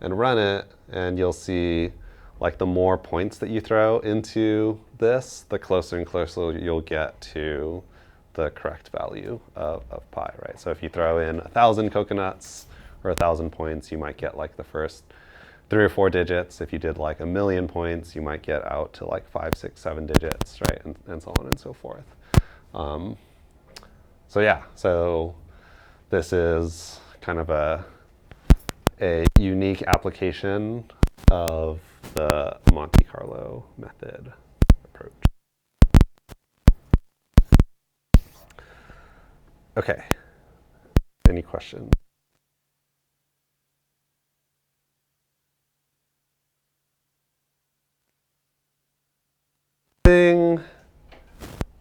and run it, and you'll see like the more points that you throw into this, the closer and closer you'll get to the correct value of pi, right? So if you throw in 1,000 coconuts or 1,000 points, you might get like the first 3 or 4 digits. If you did like 1,000,000 points, you might get out to like 5, 6, 7 digits, right? And so on and so forth. So yeah, so this is kind of a unique application of the Monte Carlo method approach. Okay, any questions?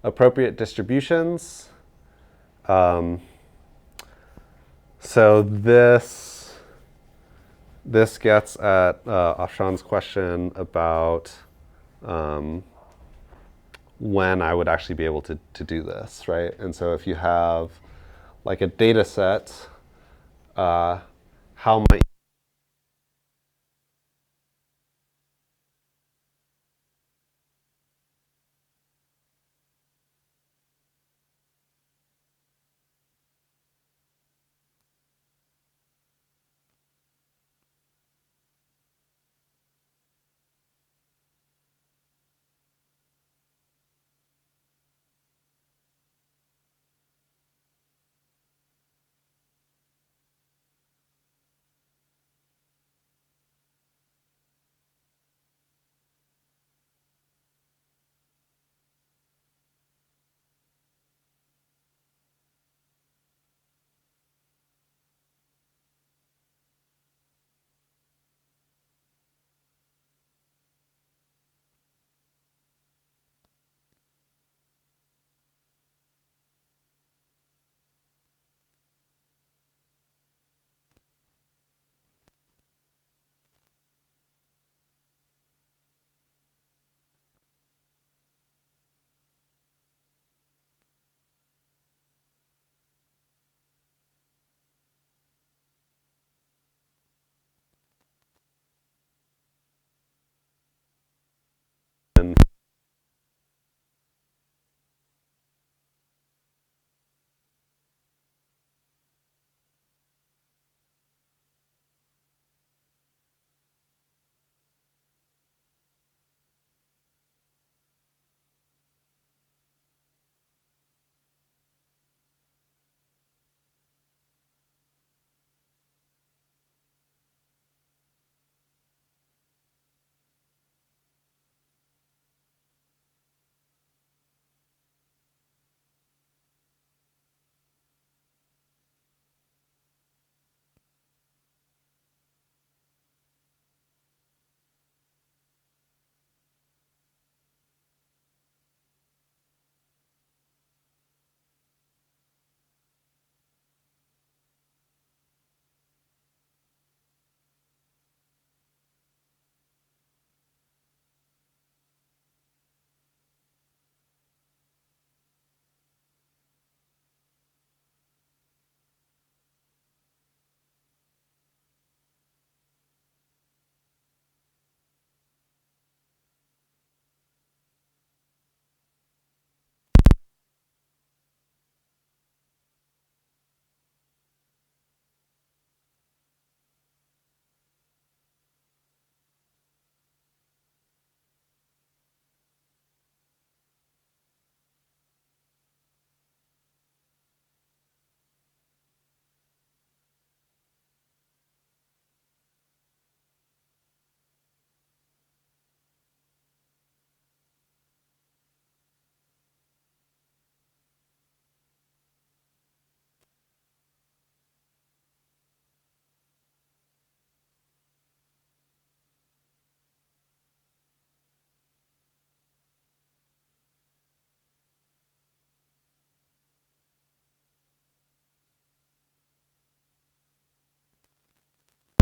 Appropriate distributions. So this gets at Afshan's question about when I would actually be able to do this, right? And so if you have like a data set, how might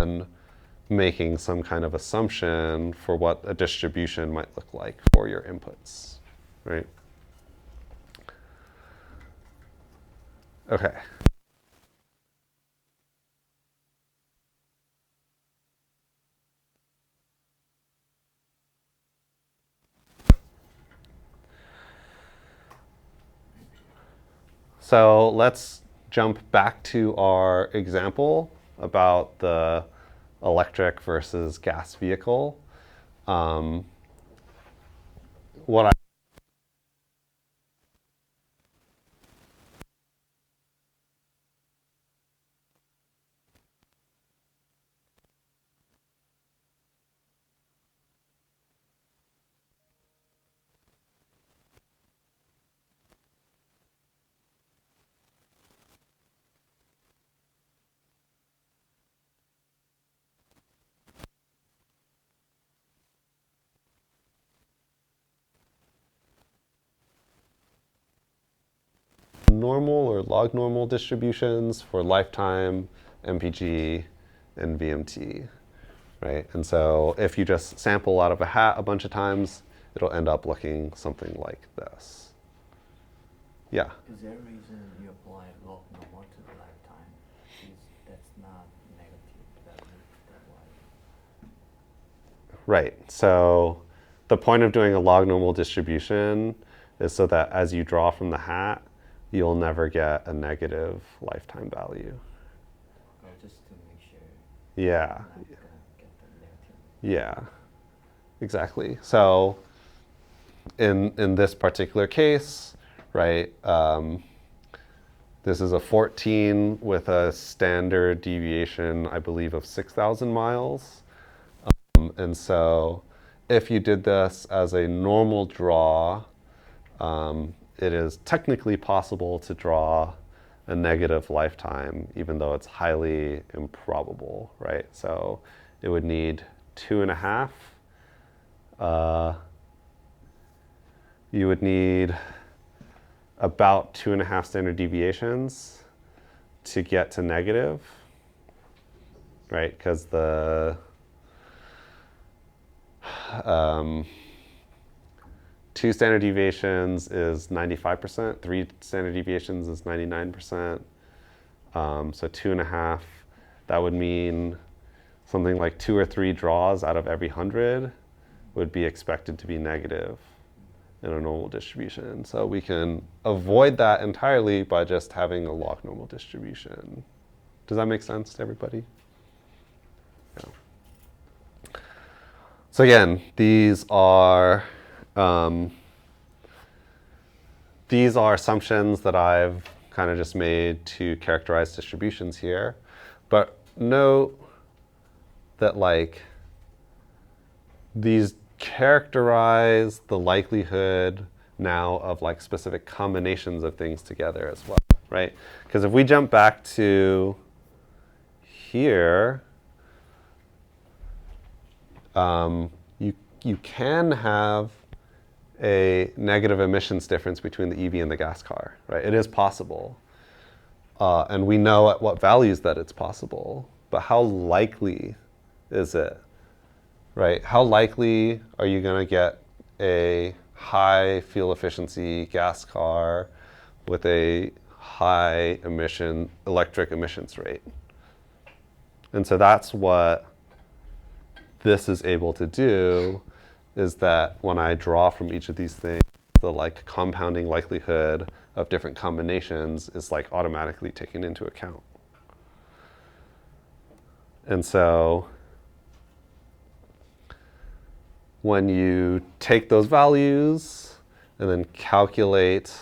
then making some kind of assumption for what a distribution might look like for your inputs, right? Okay. So let's jump back to our example about the electric versus gas vehicle. What I normal or log normal distributions for lifetime, MPG, and VMT, right? And so if you just sample out of a hat a bunch of times, it'll end up looking something like this. Yeah. Is there a reason you apply log normal to the lifetime? That's not negative, that why? Right. So the point of doing a log normal distribution is so that as you draw from the hat, you'll never get a negative lifetime value. Or just to make sure Yeah. not gonna get the negative. Yeah. Exactly. So in this particular case, right, this is a 14 with a standard deviation, I believe, of 6,000 miles. And so if you did this as a normal draw, it is technically possible to draw a negative lifetime, even though it's highly improbable, right? So it would need 2.5. You would need about 2.5 standard deviations to get to negative, right? Because the 2 standard deviations is 95%, 3 standard deviations is 99%. So 2.5, that would mean something like 2 or 3 draws out of every 100 would be expected to be negative in a normal distribution. So we can avoid that entirely by just having a log normal distribution. Does that make sense to everybody? Yeah. So again, these are assumptions that I've kind of just made to characterize distributions here. But note that like these characterize the likelihood now of like specific combinations of things together as well, right? Because if we jump back to here, you can have a negative emissions difference between the EV and the gas car, right? It is possible. And we know at what values that it's possible. But how likely is it, right? How likely are you going to get a high fuel efficiency gas car with a high emission electric emissions rate? And so that's what this is able to do, is that when I draw from each of these things, the like compounding likelihood of different combinations is like automatically taken into account. And so when you take those values and then calculate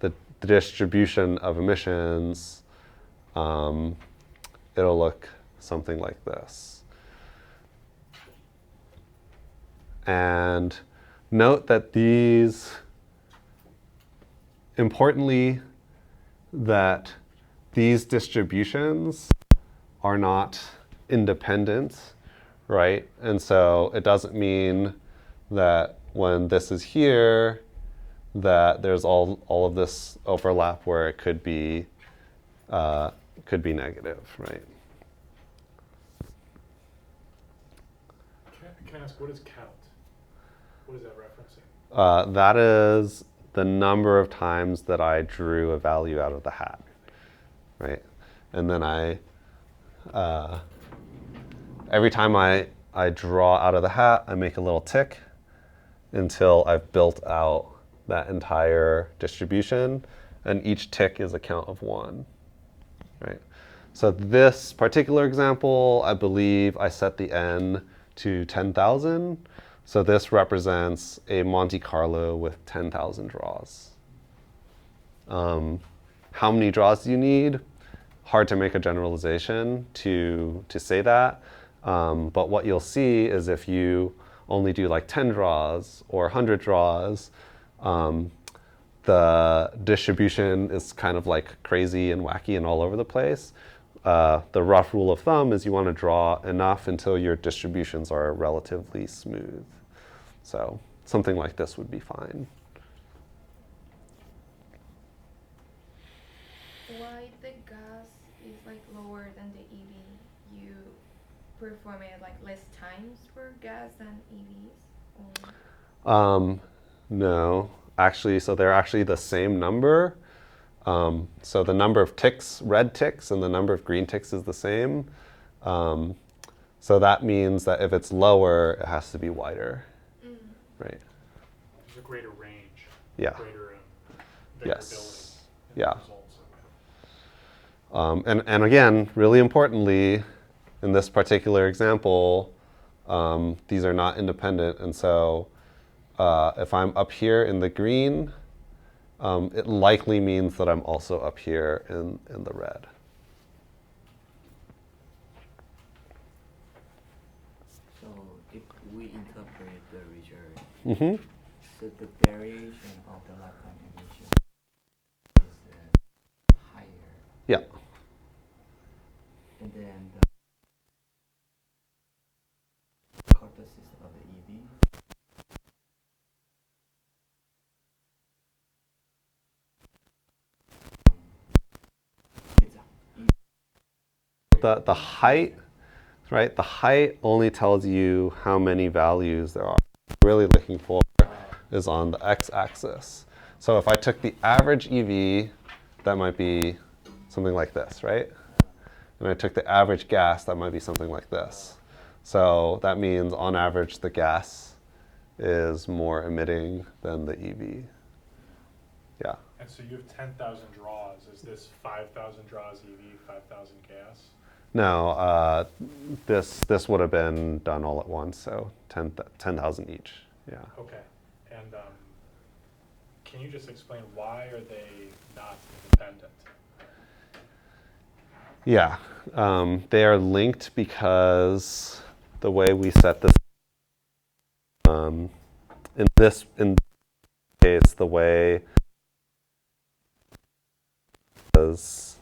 the distribution of emissions, it'll look something like this. And note that importantly, that these distributions are not independent, right? And so it doesn't mean that when this is here, that there's all of this overlap where it could be negative, right? Can I ask, what is count? What is that referencing? That is the number of times that I drew a value out of the hat, right? And then every time I draw out of the hat, I make a little tick until I've built out that entire distribution, and each tick is a count of 1, right? So this particular example, I believe I set the n to 10,000. So this represents a Monte Carlo with 10,000 draws. How many draws do you need? Hard to make a generalization to say that. But what you'll see is if you only do like 10 draws or 100 draws, the distribution is kind of like crazy and wacky and all over the place. The rough rule of thumb is you want to draw enough until your distributions are relatively smooth. So something like this would be fine. Why the gas is like lower than the EV? You perform it like less times for gas than EVs? Or? No, actually, so they're actually the same number. So the number of ticks, red ticks, and the number of green ticks is the same. So that means that if it's lower, it has to be wider, right? There's a greater range. Yeah. Greater Yes. variability in Yeah. the results. And again, really importantly, in this particular example, these are not independent. And so if I'm up here in the green, it likely means that I'm also up here in the red. So if we interpret the result, Mm-hmm. so the variation of the lifetime emission is higher, Yeah. and then the cortices of the EV it's The height, right? The height only tells you how many values there are. What you're really looking for is on the x-axis. So if I took the average EV, that might be something like this, right? And I took the average gas, that might be something like this. So that means on average the gas is more emitting than the EV. Yeah. And so you have 10,000 draws. Is this 5,000 draws EV, 5,000 gas? No, this would have been done all at once, so 10,000 each. Yeah. Okay. And can you just explain why are they not independent? Yeah, they are linked because the way we set this, in this case, the way is,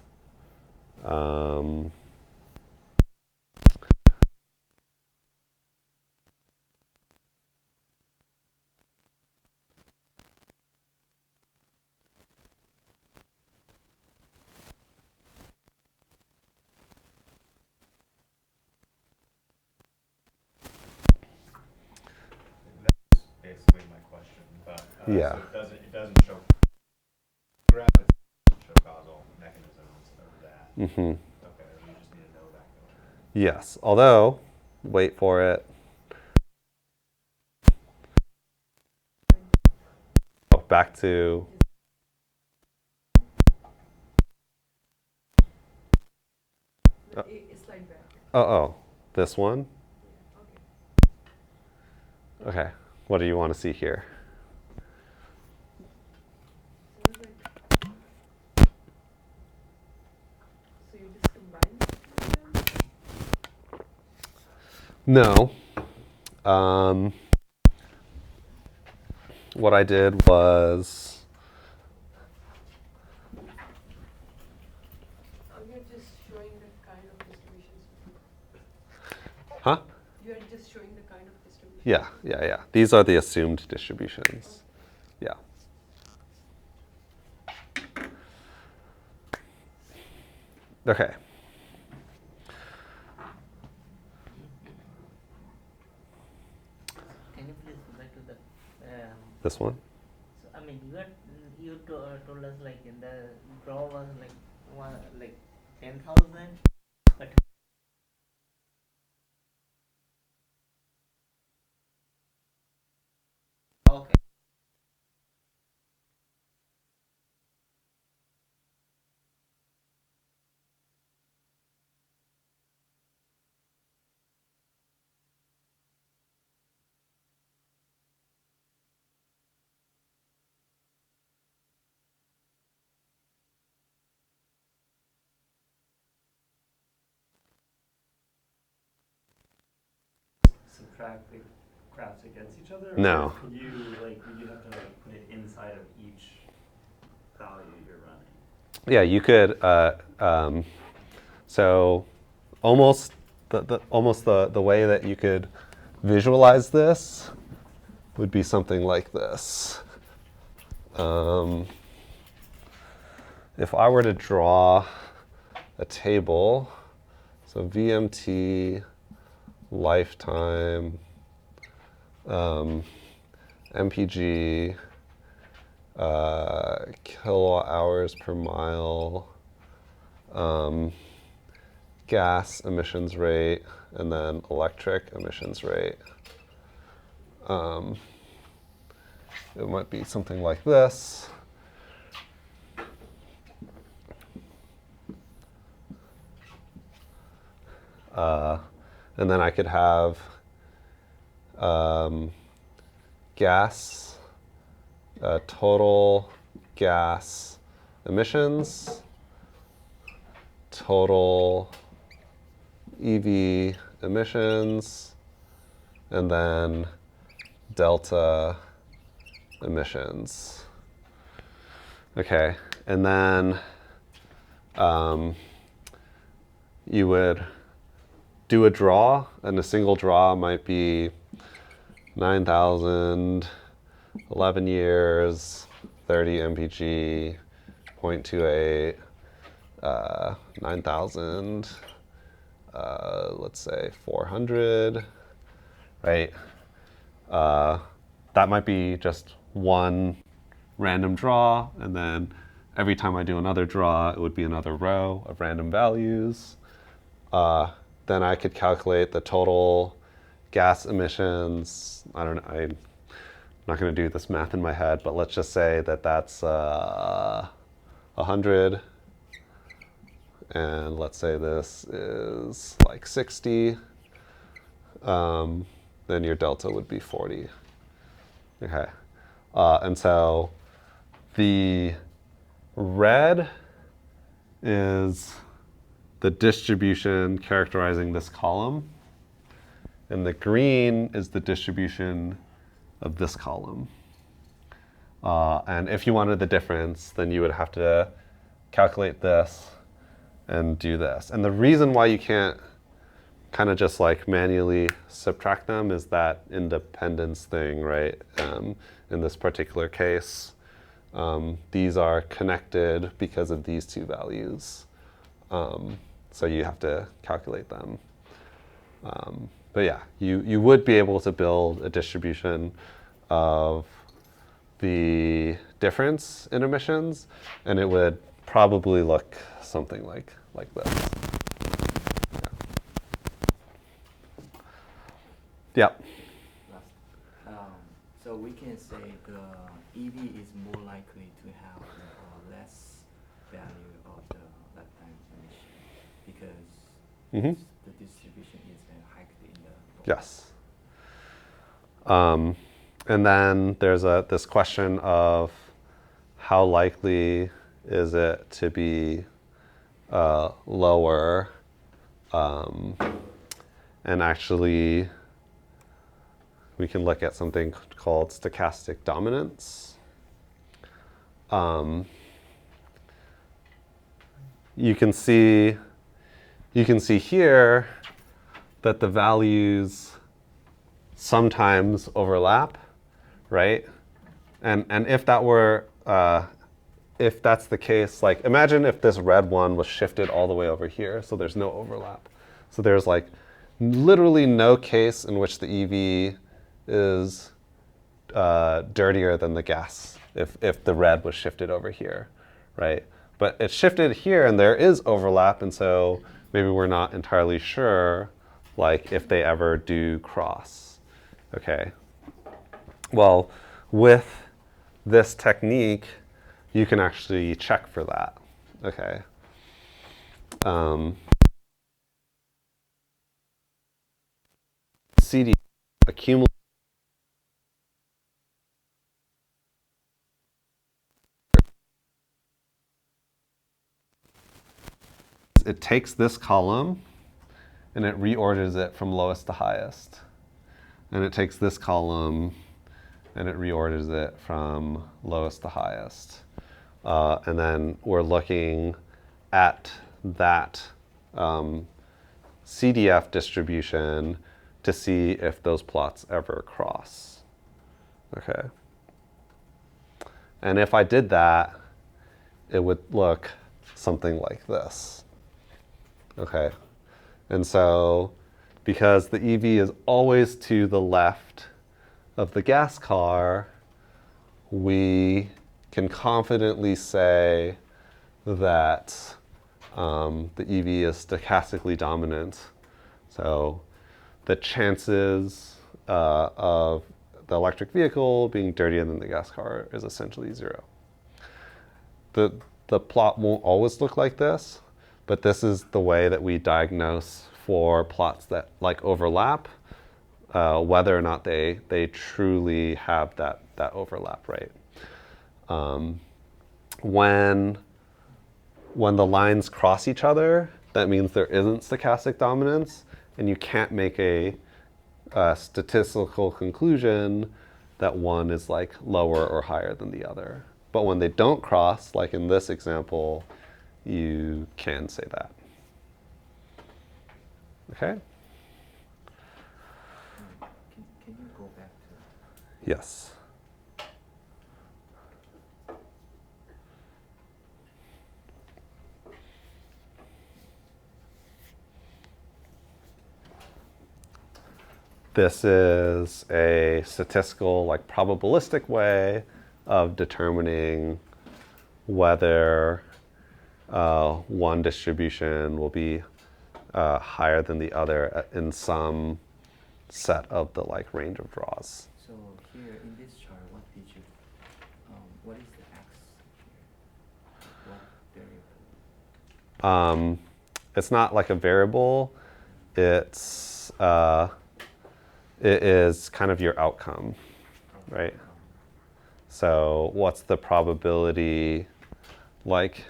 That's basically my question, but Yeah. so it doesn't show graph, it doesn't show causal mechanisms of that. mhm. Okay, you just need to know that going on. Yes, although, wait for it. Oh, back to, It's like that. oh, this one? Okay. Okay, what do you want to see here? So it's like, so you just combine them? No. What I did was, You're just showing the kind of distributions. huh? You're just showing the kind of distribution. Yeah. These are the assumed distributions. Yeah. Okay. This one? So I mean, told us like in the draw was like one like 10,000, but okay. Subtract the graphs against each other? No. Or could you have to like put it inside of each value you're running? Yeah, you could. So almost the way that you could visualize this would be something like this. If I were to draw a table, so VMT, lifetime, MPG, kilowatt hours per mile, gas emissions rate, and then electric emissions rate. It might be something like this. And then I could have gas, total gas emissions, total EV emissions, and then delta emissions. Okay, and then you would do a draw, and a single draw might be 9,000, 11 years, 30 mpg, 0.28, 9,000, let's say 400, right? That might be just one random draw, and then every time I do another draw, it would be another row of random values. Then I could calculate the total gas emissions. I don't know, I'm not going to do this math in my head, but let's just say that that's 100. And let's say this is like 60. Then your delta would be 40. Okay. And so the red is the distribution characterizing this column, and the green is the distribution of this column. And if you wanted the difference, then you would have to calculate this and do this. And the reason why you can't kind of just like manually subtract them is that independence thing, right? In this particular case, these are connected because of these two values. So you have to calculate them. But yeah, you would be able to build a distribution of the difference in emissions, and it would probably look something like this. Yeah. So we can say the EV is more likely to have less value of the lifetime emission because the distribution is hiked in the Yes. And then there's this question of how likely is it to be lower, and actually we can look at something called stochastic dominance. You can see here that the values sometimes overlap, right? And if that were if that's the case, like imagine if this red one was shifted all the way over here, so there's no overlap. So there's like literally no case in which the EV is dirtier than the gas if the red was shifted over here, right? But it's shifted here and there is overlap, and so maybe we're not entirely sure like if they ever do cross. Okay. Well, with this technique, you can actually check for that. Okay. CD accumulate. It takes this column and it reorders it from lowest to highest. And it takes this column and it reorders it from lowest to highest. And then we're looking at that CDF distribution to see if those plots ever cross. Okay. And if I did that, it would look something like this. Okay. And so, because the EV is always to the left of the gas car, we can confidently say that the EV is stochastically dominant. So the chances of the electric vehicle being dirtier than the gas car is essentially zero. The plot won't always look like this, but this is the way that we diagnose for plots that like overlap, whether or not they truly have that overlap, right? When the lines cross each other, that means there isn't stochastic dominance, and you can't make a statistical conclusion that one is like lower or higher than the other. But when they don't cross, like in this example, you can say that. Okay? Can you go back to? Yes. This is a statistical, like probabilistic way of determining whether one distribution will be higher than the other in some set of the like range of draws. So here in this chart, what is the x here? What variable? It's not like a variable. It is kind of your outcome, right? So what's the probability like?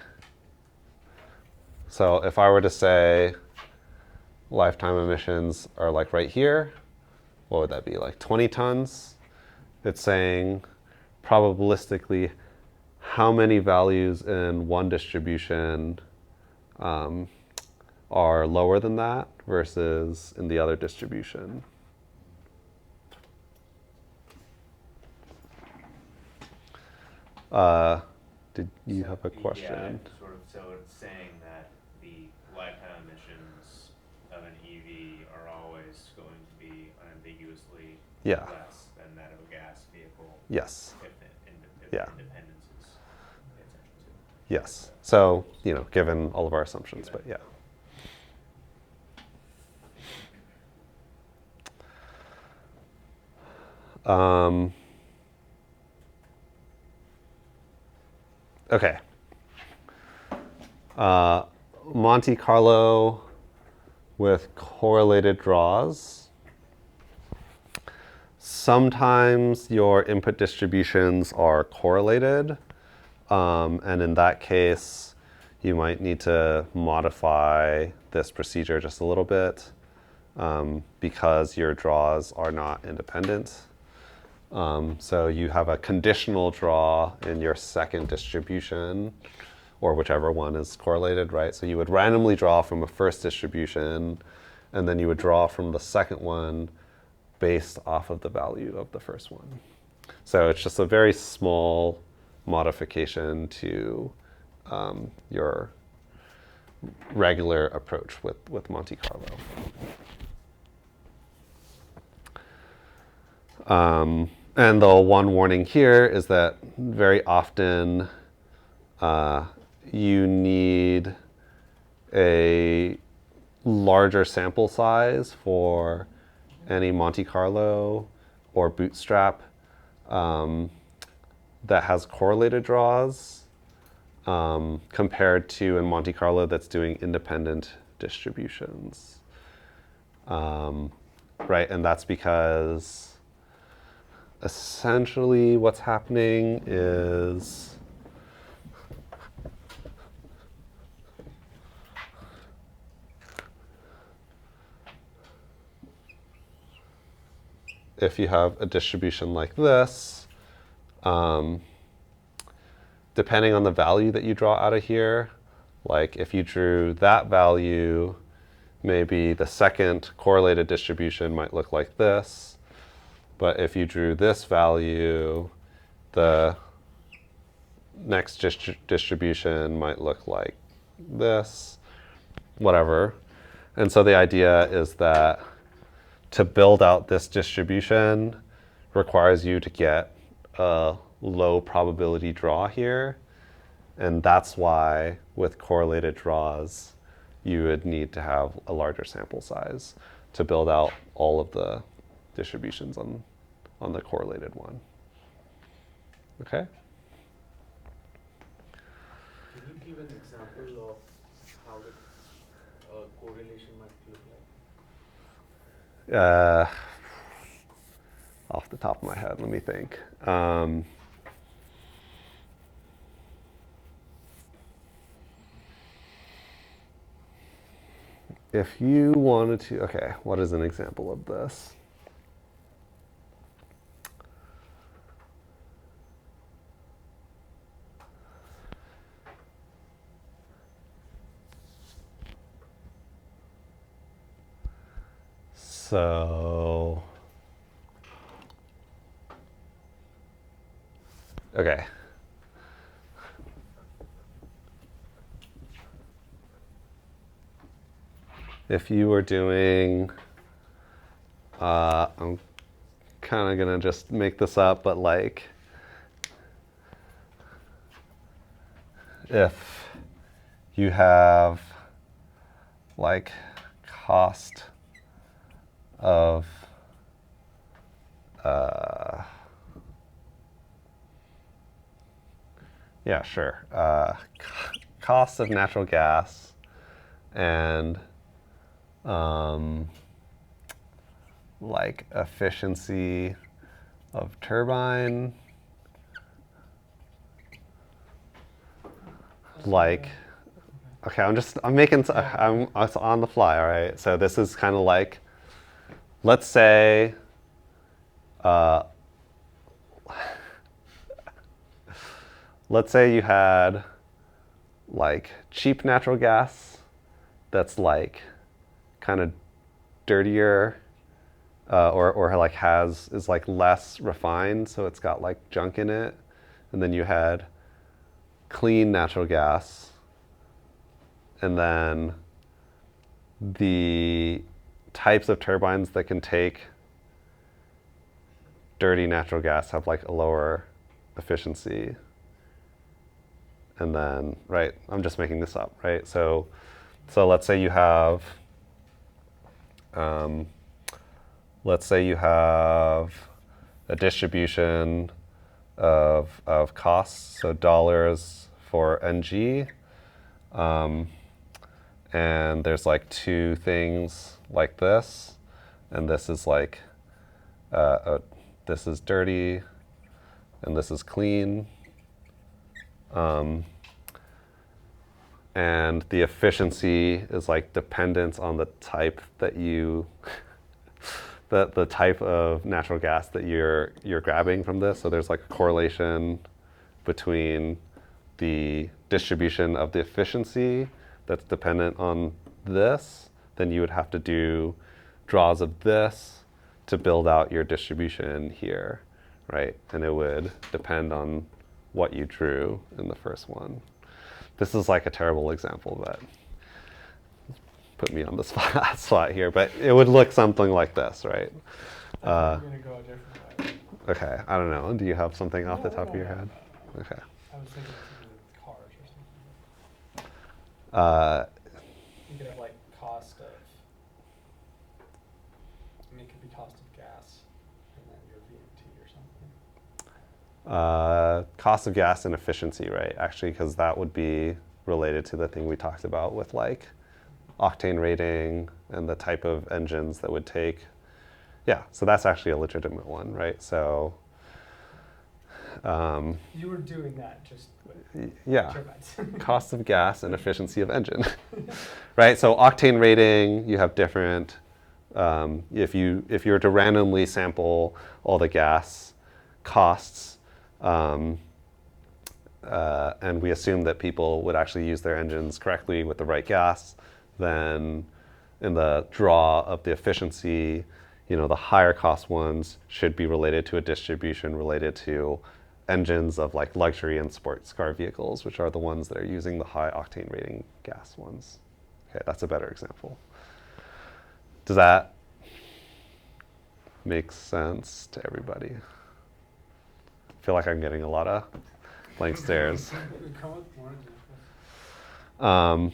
So if I were to say lifetime emissions are like right here, what would that be, like 20 tons? It's saying probabilistically how many values in one distribution are lower than that versus in the other distribution. Did you have a question? Yeah, sort of. So it's saying that the lifetime emissions of an EV are always going to be unambiguously Yeah. less than that of a gas vehicle. Yes. If Yeah. independence is paid attention to. Yes. So, given all of our assumptions, but yeah. Okay. Monte Carlo with correlated draws. Sometimes your input distributions are correlated, and in that case, you might need to modify this procedure just a little bit because your draws are not independent. So you have a conditional draw in your second distribution, or whichever one is correlated, right? So you would randomly draw from a first distribution, and then you would draw from the second one based off of the value of the first one. So it's just a very small modification to your regular approach with Monte Carlo. And the one warning here is that very often you need a larger sample size for any Monte Carlo or bootstrap that has correlated draws compared to in Monte Carlo that's doing independent distributions. Right, and that's because essentially what's happening is if you have a distribution like this, depending on the value that you draw out of here, like if you drew that value, maybe the second correlated distribution might look like this. But if you drew this value, the next distribution might look like this, whatever. And so the idea is that to build out this distribution requires you to get a low probability draw here. And that's why with correlated draws, you would need to have a larger sample size to build out all of the distributions on the correlated one. Okay? Can you give an example of how the correlation might look like? Off the top of my head, let me think. If you wanted to, okay, what is an example of this? So, okay. If you were doing, I'm kind of gonna just make this up, but like, if you have like cost of yeah, sure. Cost of natural gas and like efficiency of turbine, like, okay, I'm making, it's on the fly, all right? So this is kind of like, let's say, let's say you had like cheap natural gas that's like kind of dirtier or like is like less refined, so it's got like junk in it. And then you had clean natural gas, and then the types of turbines that can take dirty natural gas have like a lower efficiency. And then, right, I'm just making this up, right? So let's say you have, a distribution of costs, so dollars for NG, and there's like two things like this, and this is like, this is dirty, and this is clean. And the efficiency is like dependent on the type that you, the type of natural gas that you're grabbing from this. So there's like a correlation between the distribution of the efficiency that's dependent on this. Then you would have to do draws of this to build out your distribution here, right? And it would depend on what you drew in the first one. This is like a terrible example, but put me on the spot here. But it would look something like this, right? I'm gonna go a different way. Okay, I don't know. Do you have something off the No, top of no, your no, head? no. Okay. I was thinking something with cars or something. Uh, You could have like cost of, I mean, it could be cost of gas and then your VMT or something. cost of gas and efficiency, right? Actually, because that would be related to the thing we talked about with like octane rating and the type of engines that would take. Yeah, so that's actually a legitimate one, right? So, You were doing that just with yeah, turbines. cost of gas and efficiency of engine, right? So octane rating, you have different. If you were to randomly sample all the gas costs, and we assume that people would actually use their engines correctly with the right gas, then in the draw of the efficiency, the higher cost ones should be related to a distribution related to engines of like luxury and sports car vehicles, which are the ones that are using the high octane rating gas ones. Okay, that's a better example. Does that make sense to everybody? I feel like I'm getting a lot of blank stares. Come with more examples.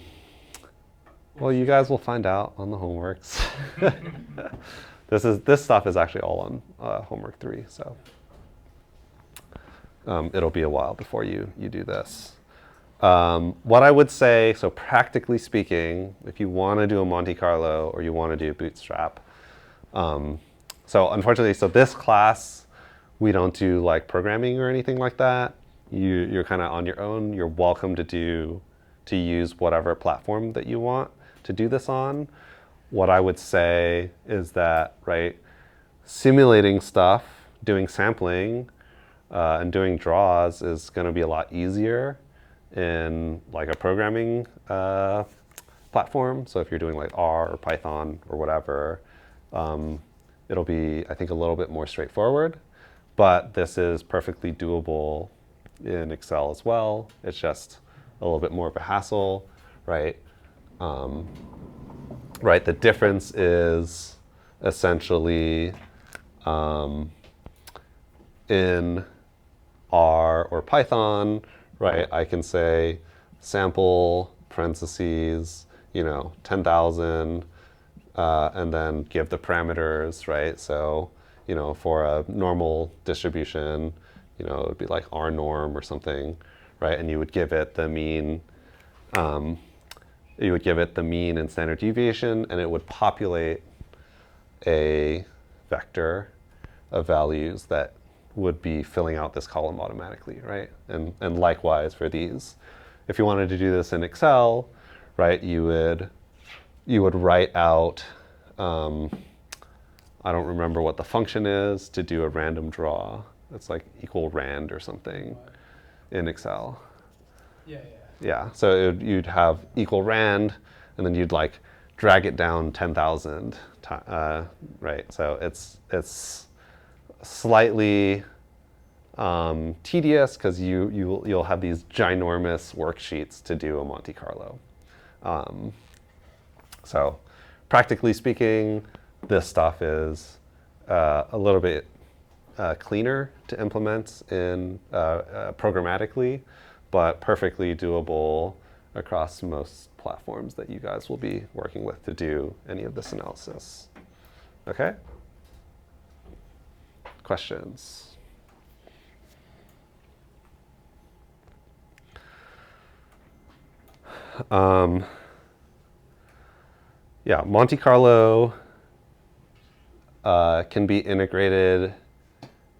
Well, you guys will find out on the homeworks. This stuff is actually all on homework 3, so it'll be a while before you do this. What I would say, so practically speaking, if you want to do a Monte Carlo or you want to do Bootstrap, so unfortunately, so this class, we don't do like programming or anything like that. You're kind of on your own. You're welcome to use whatever platform that you want to do this on. What I would say is that, right, simulating stuff, doing sampling, and doing draws is going to be a lot easier in like a programming platform. So if you're doing like R or Python or whatever, it'll be, I think, a little bit more straightforward. But this is perfectly doable in Excel as well. It's just a little bit more of a hassle, right? Right. The difference is essentially in R or Python, right? I can say sample parentheses, 10,000, and then give the parameters, right? So, for a normal distribution, it would be like R norm or something, right? And you would give it the mean. You would give it the mean and standard deviation, and it would populate a vector of values that would be filling out this column automatically, right? And likewise for these. If you wanted to do this in Excel, right, you would write out, I don't remember what the function is to do a random draw. It's like equal rand or something in Excel. Yeah. Yeah, so you'd have equal rand, and then you'd like drag it down 10,000, right? So it's slightly tedious because you'll have these ginormous worksheets to do a Monte Carlo. So practically speaking, this stuff is a little bit cleaner to implement in programmatically, but perfectly doable across most platforms that you guys will be working with to do any of this analysis. Okay? Questions? Yeah, Monte Carlo can be integrated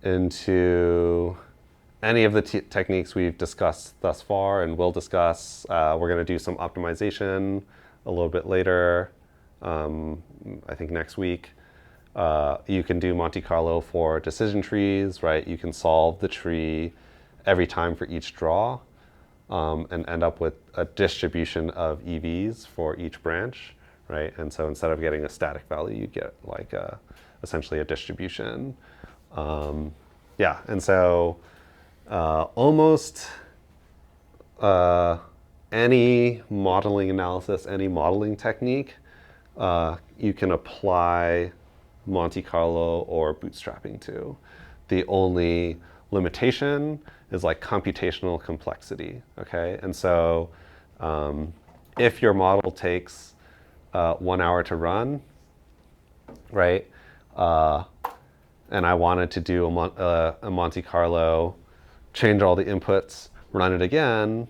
into any of the techniques we've discussed thus far and will discuss. We're going to do some optimization a little bit later, I think next week. You can do Monte Carlo for decision trees, right? You can solve the tree every time for each draw and end up with a distribution of EVs for each branch, right? And so instead of getting a static value, you get like essentially a distribution. Yeah, and so almost any modeling analysis, any modeling technique, you can apply Monte Carlo or bootstrapping to. The only limitation is like computational complexity, okay? And so if your model takes 1 hour to run, right? And I wanted to do a Monte Carlo, change all the inputs, run it again,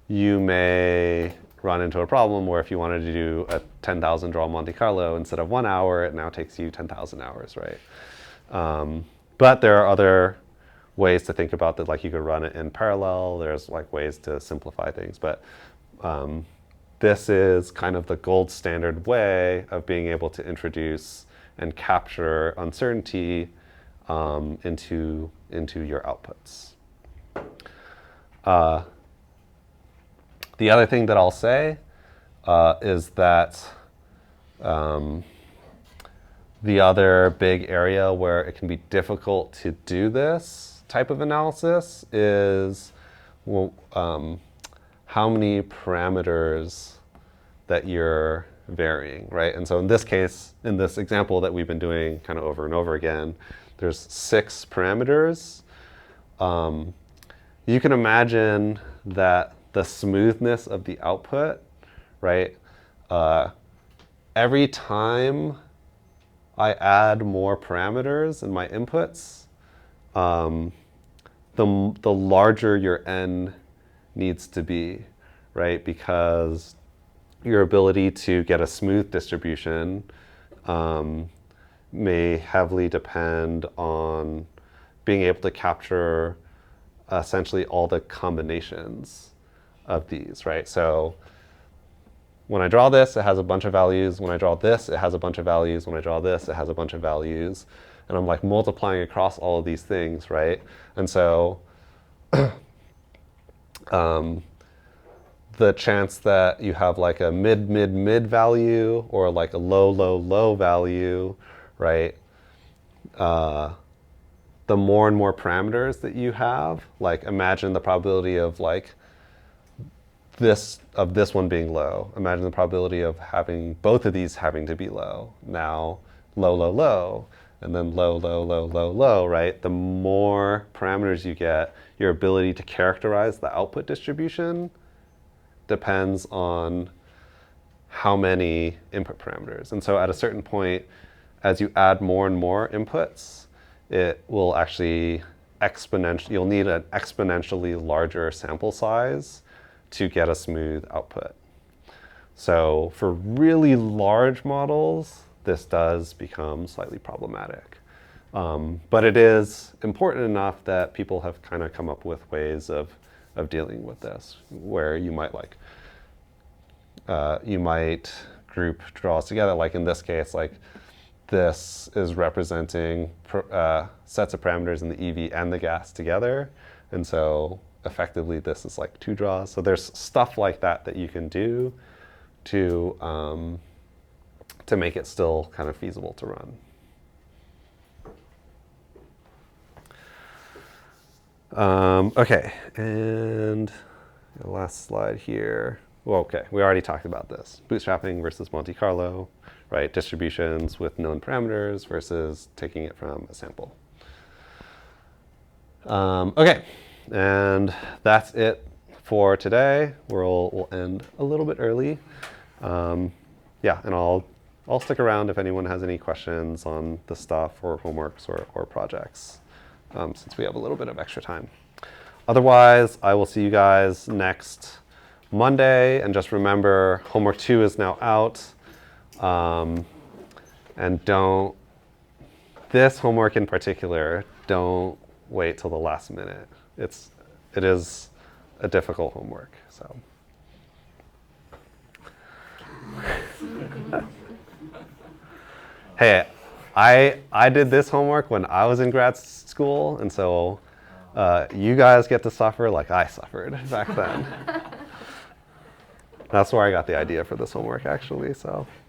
you may run into a problem where if you wanted to do a 10,000 draw Monte Carlo instead of 1 hour, it now takes you 10,000 hours, right? But there are other ways to think about that, like you could run it in parallel. There's like ways to simplify things, but this is kind of the gold standard way of being able to introduce and capture uncertainty into your outputs. The other thing that I'll say is that the other big area where it can be difficult to do this type of analysis is how many parameters that you're varying, right? And so in this case, in this example that we've been doing kind of over and over again, there's 6 parameters. You can imagine that the smoothness of the output, right? Every time I add more parameters in my inputs, the larger your n needs to be, right? Because your ability to get a smooth distribution may heavily depend on being able to capture essentially all the combinations of these, right? So when I draw this, it has a bunch of values. When I draw this, it has a bunch of values. When I draw this, it has a bunch of values. And I'm like multiplying across all of these things, right? And so the chance that you have like a mid value or like a low value, right? The more and more parameters that you have, like imagine the probability of like this one being low. Imagine the probability of having both of these having to be low. Now low, and then low, right? The more parameters you get, your ability to characterize the output distribution depends on how many input parameters. And so at a certain point, as you add more and more inputs, it will actually you'll need an exponentially larger sample size to get a smooth output. So for really large models, this does become slightly problematic. But it is important enough that people have kind of come up with ways of dealing with this, where you might group draws together. Like in this case, like this is representing sets of parameters in the EV and the gas together. And so effectively this is like 2 draws. So there's stuff like that that you can do to make it still kind of feasible to run. Okay, and the last slide here. Well, okay, we already talked about this. Bootstrapping versus Monte Carlo, right? Distributions with known parameters versus taking it from a sample. Okay, and that's it for today. We'll end a little bit early. Yeah, and I'll stick around if anyone has any questions on the stuff or homeworks or projects, since we have a little bit of extra time. Otherwise, I will see you guys next Monday. And just remember, homework 2 is now out. And this homework in particular, don't wait till the last minute. It is a difficult homework, so. Hey, I did this homework when I was in grad school, and so you guys get to suffer like I suffered back then. That's where I got the idea for this homework, actually, so.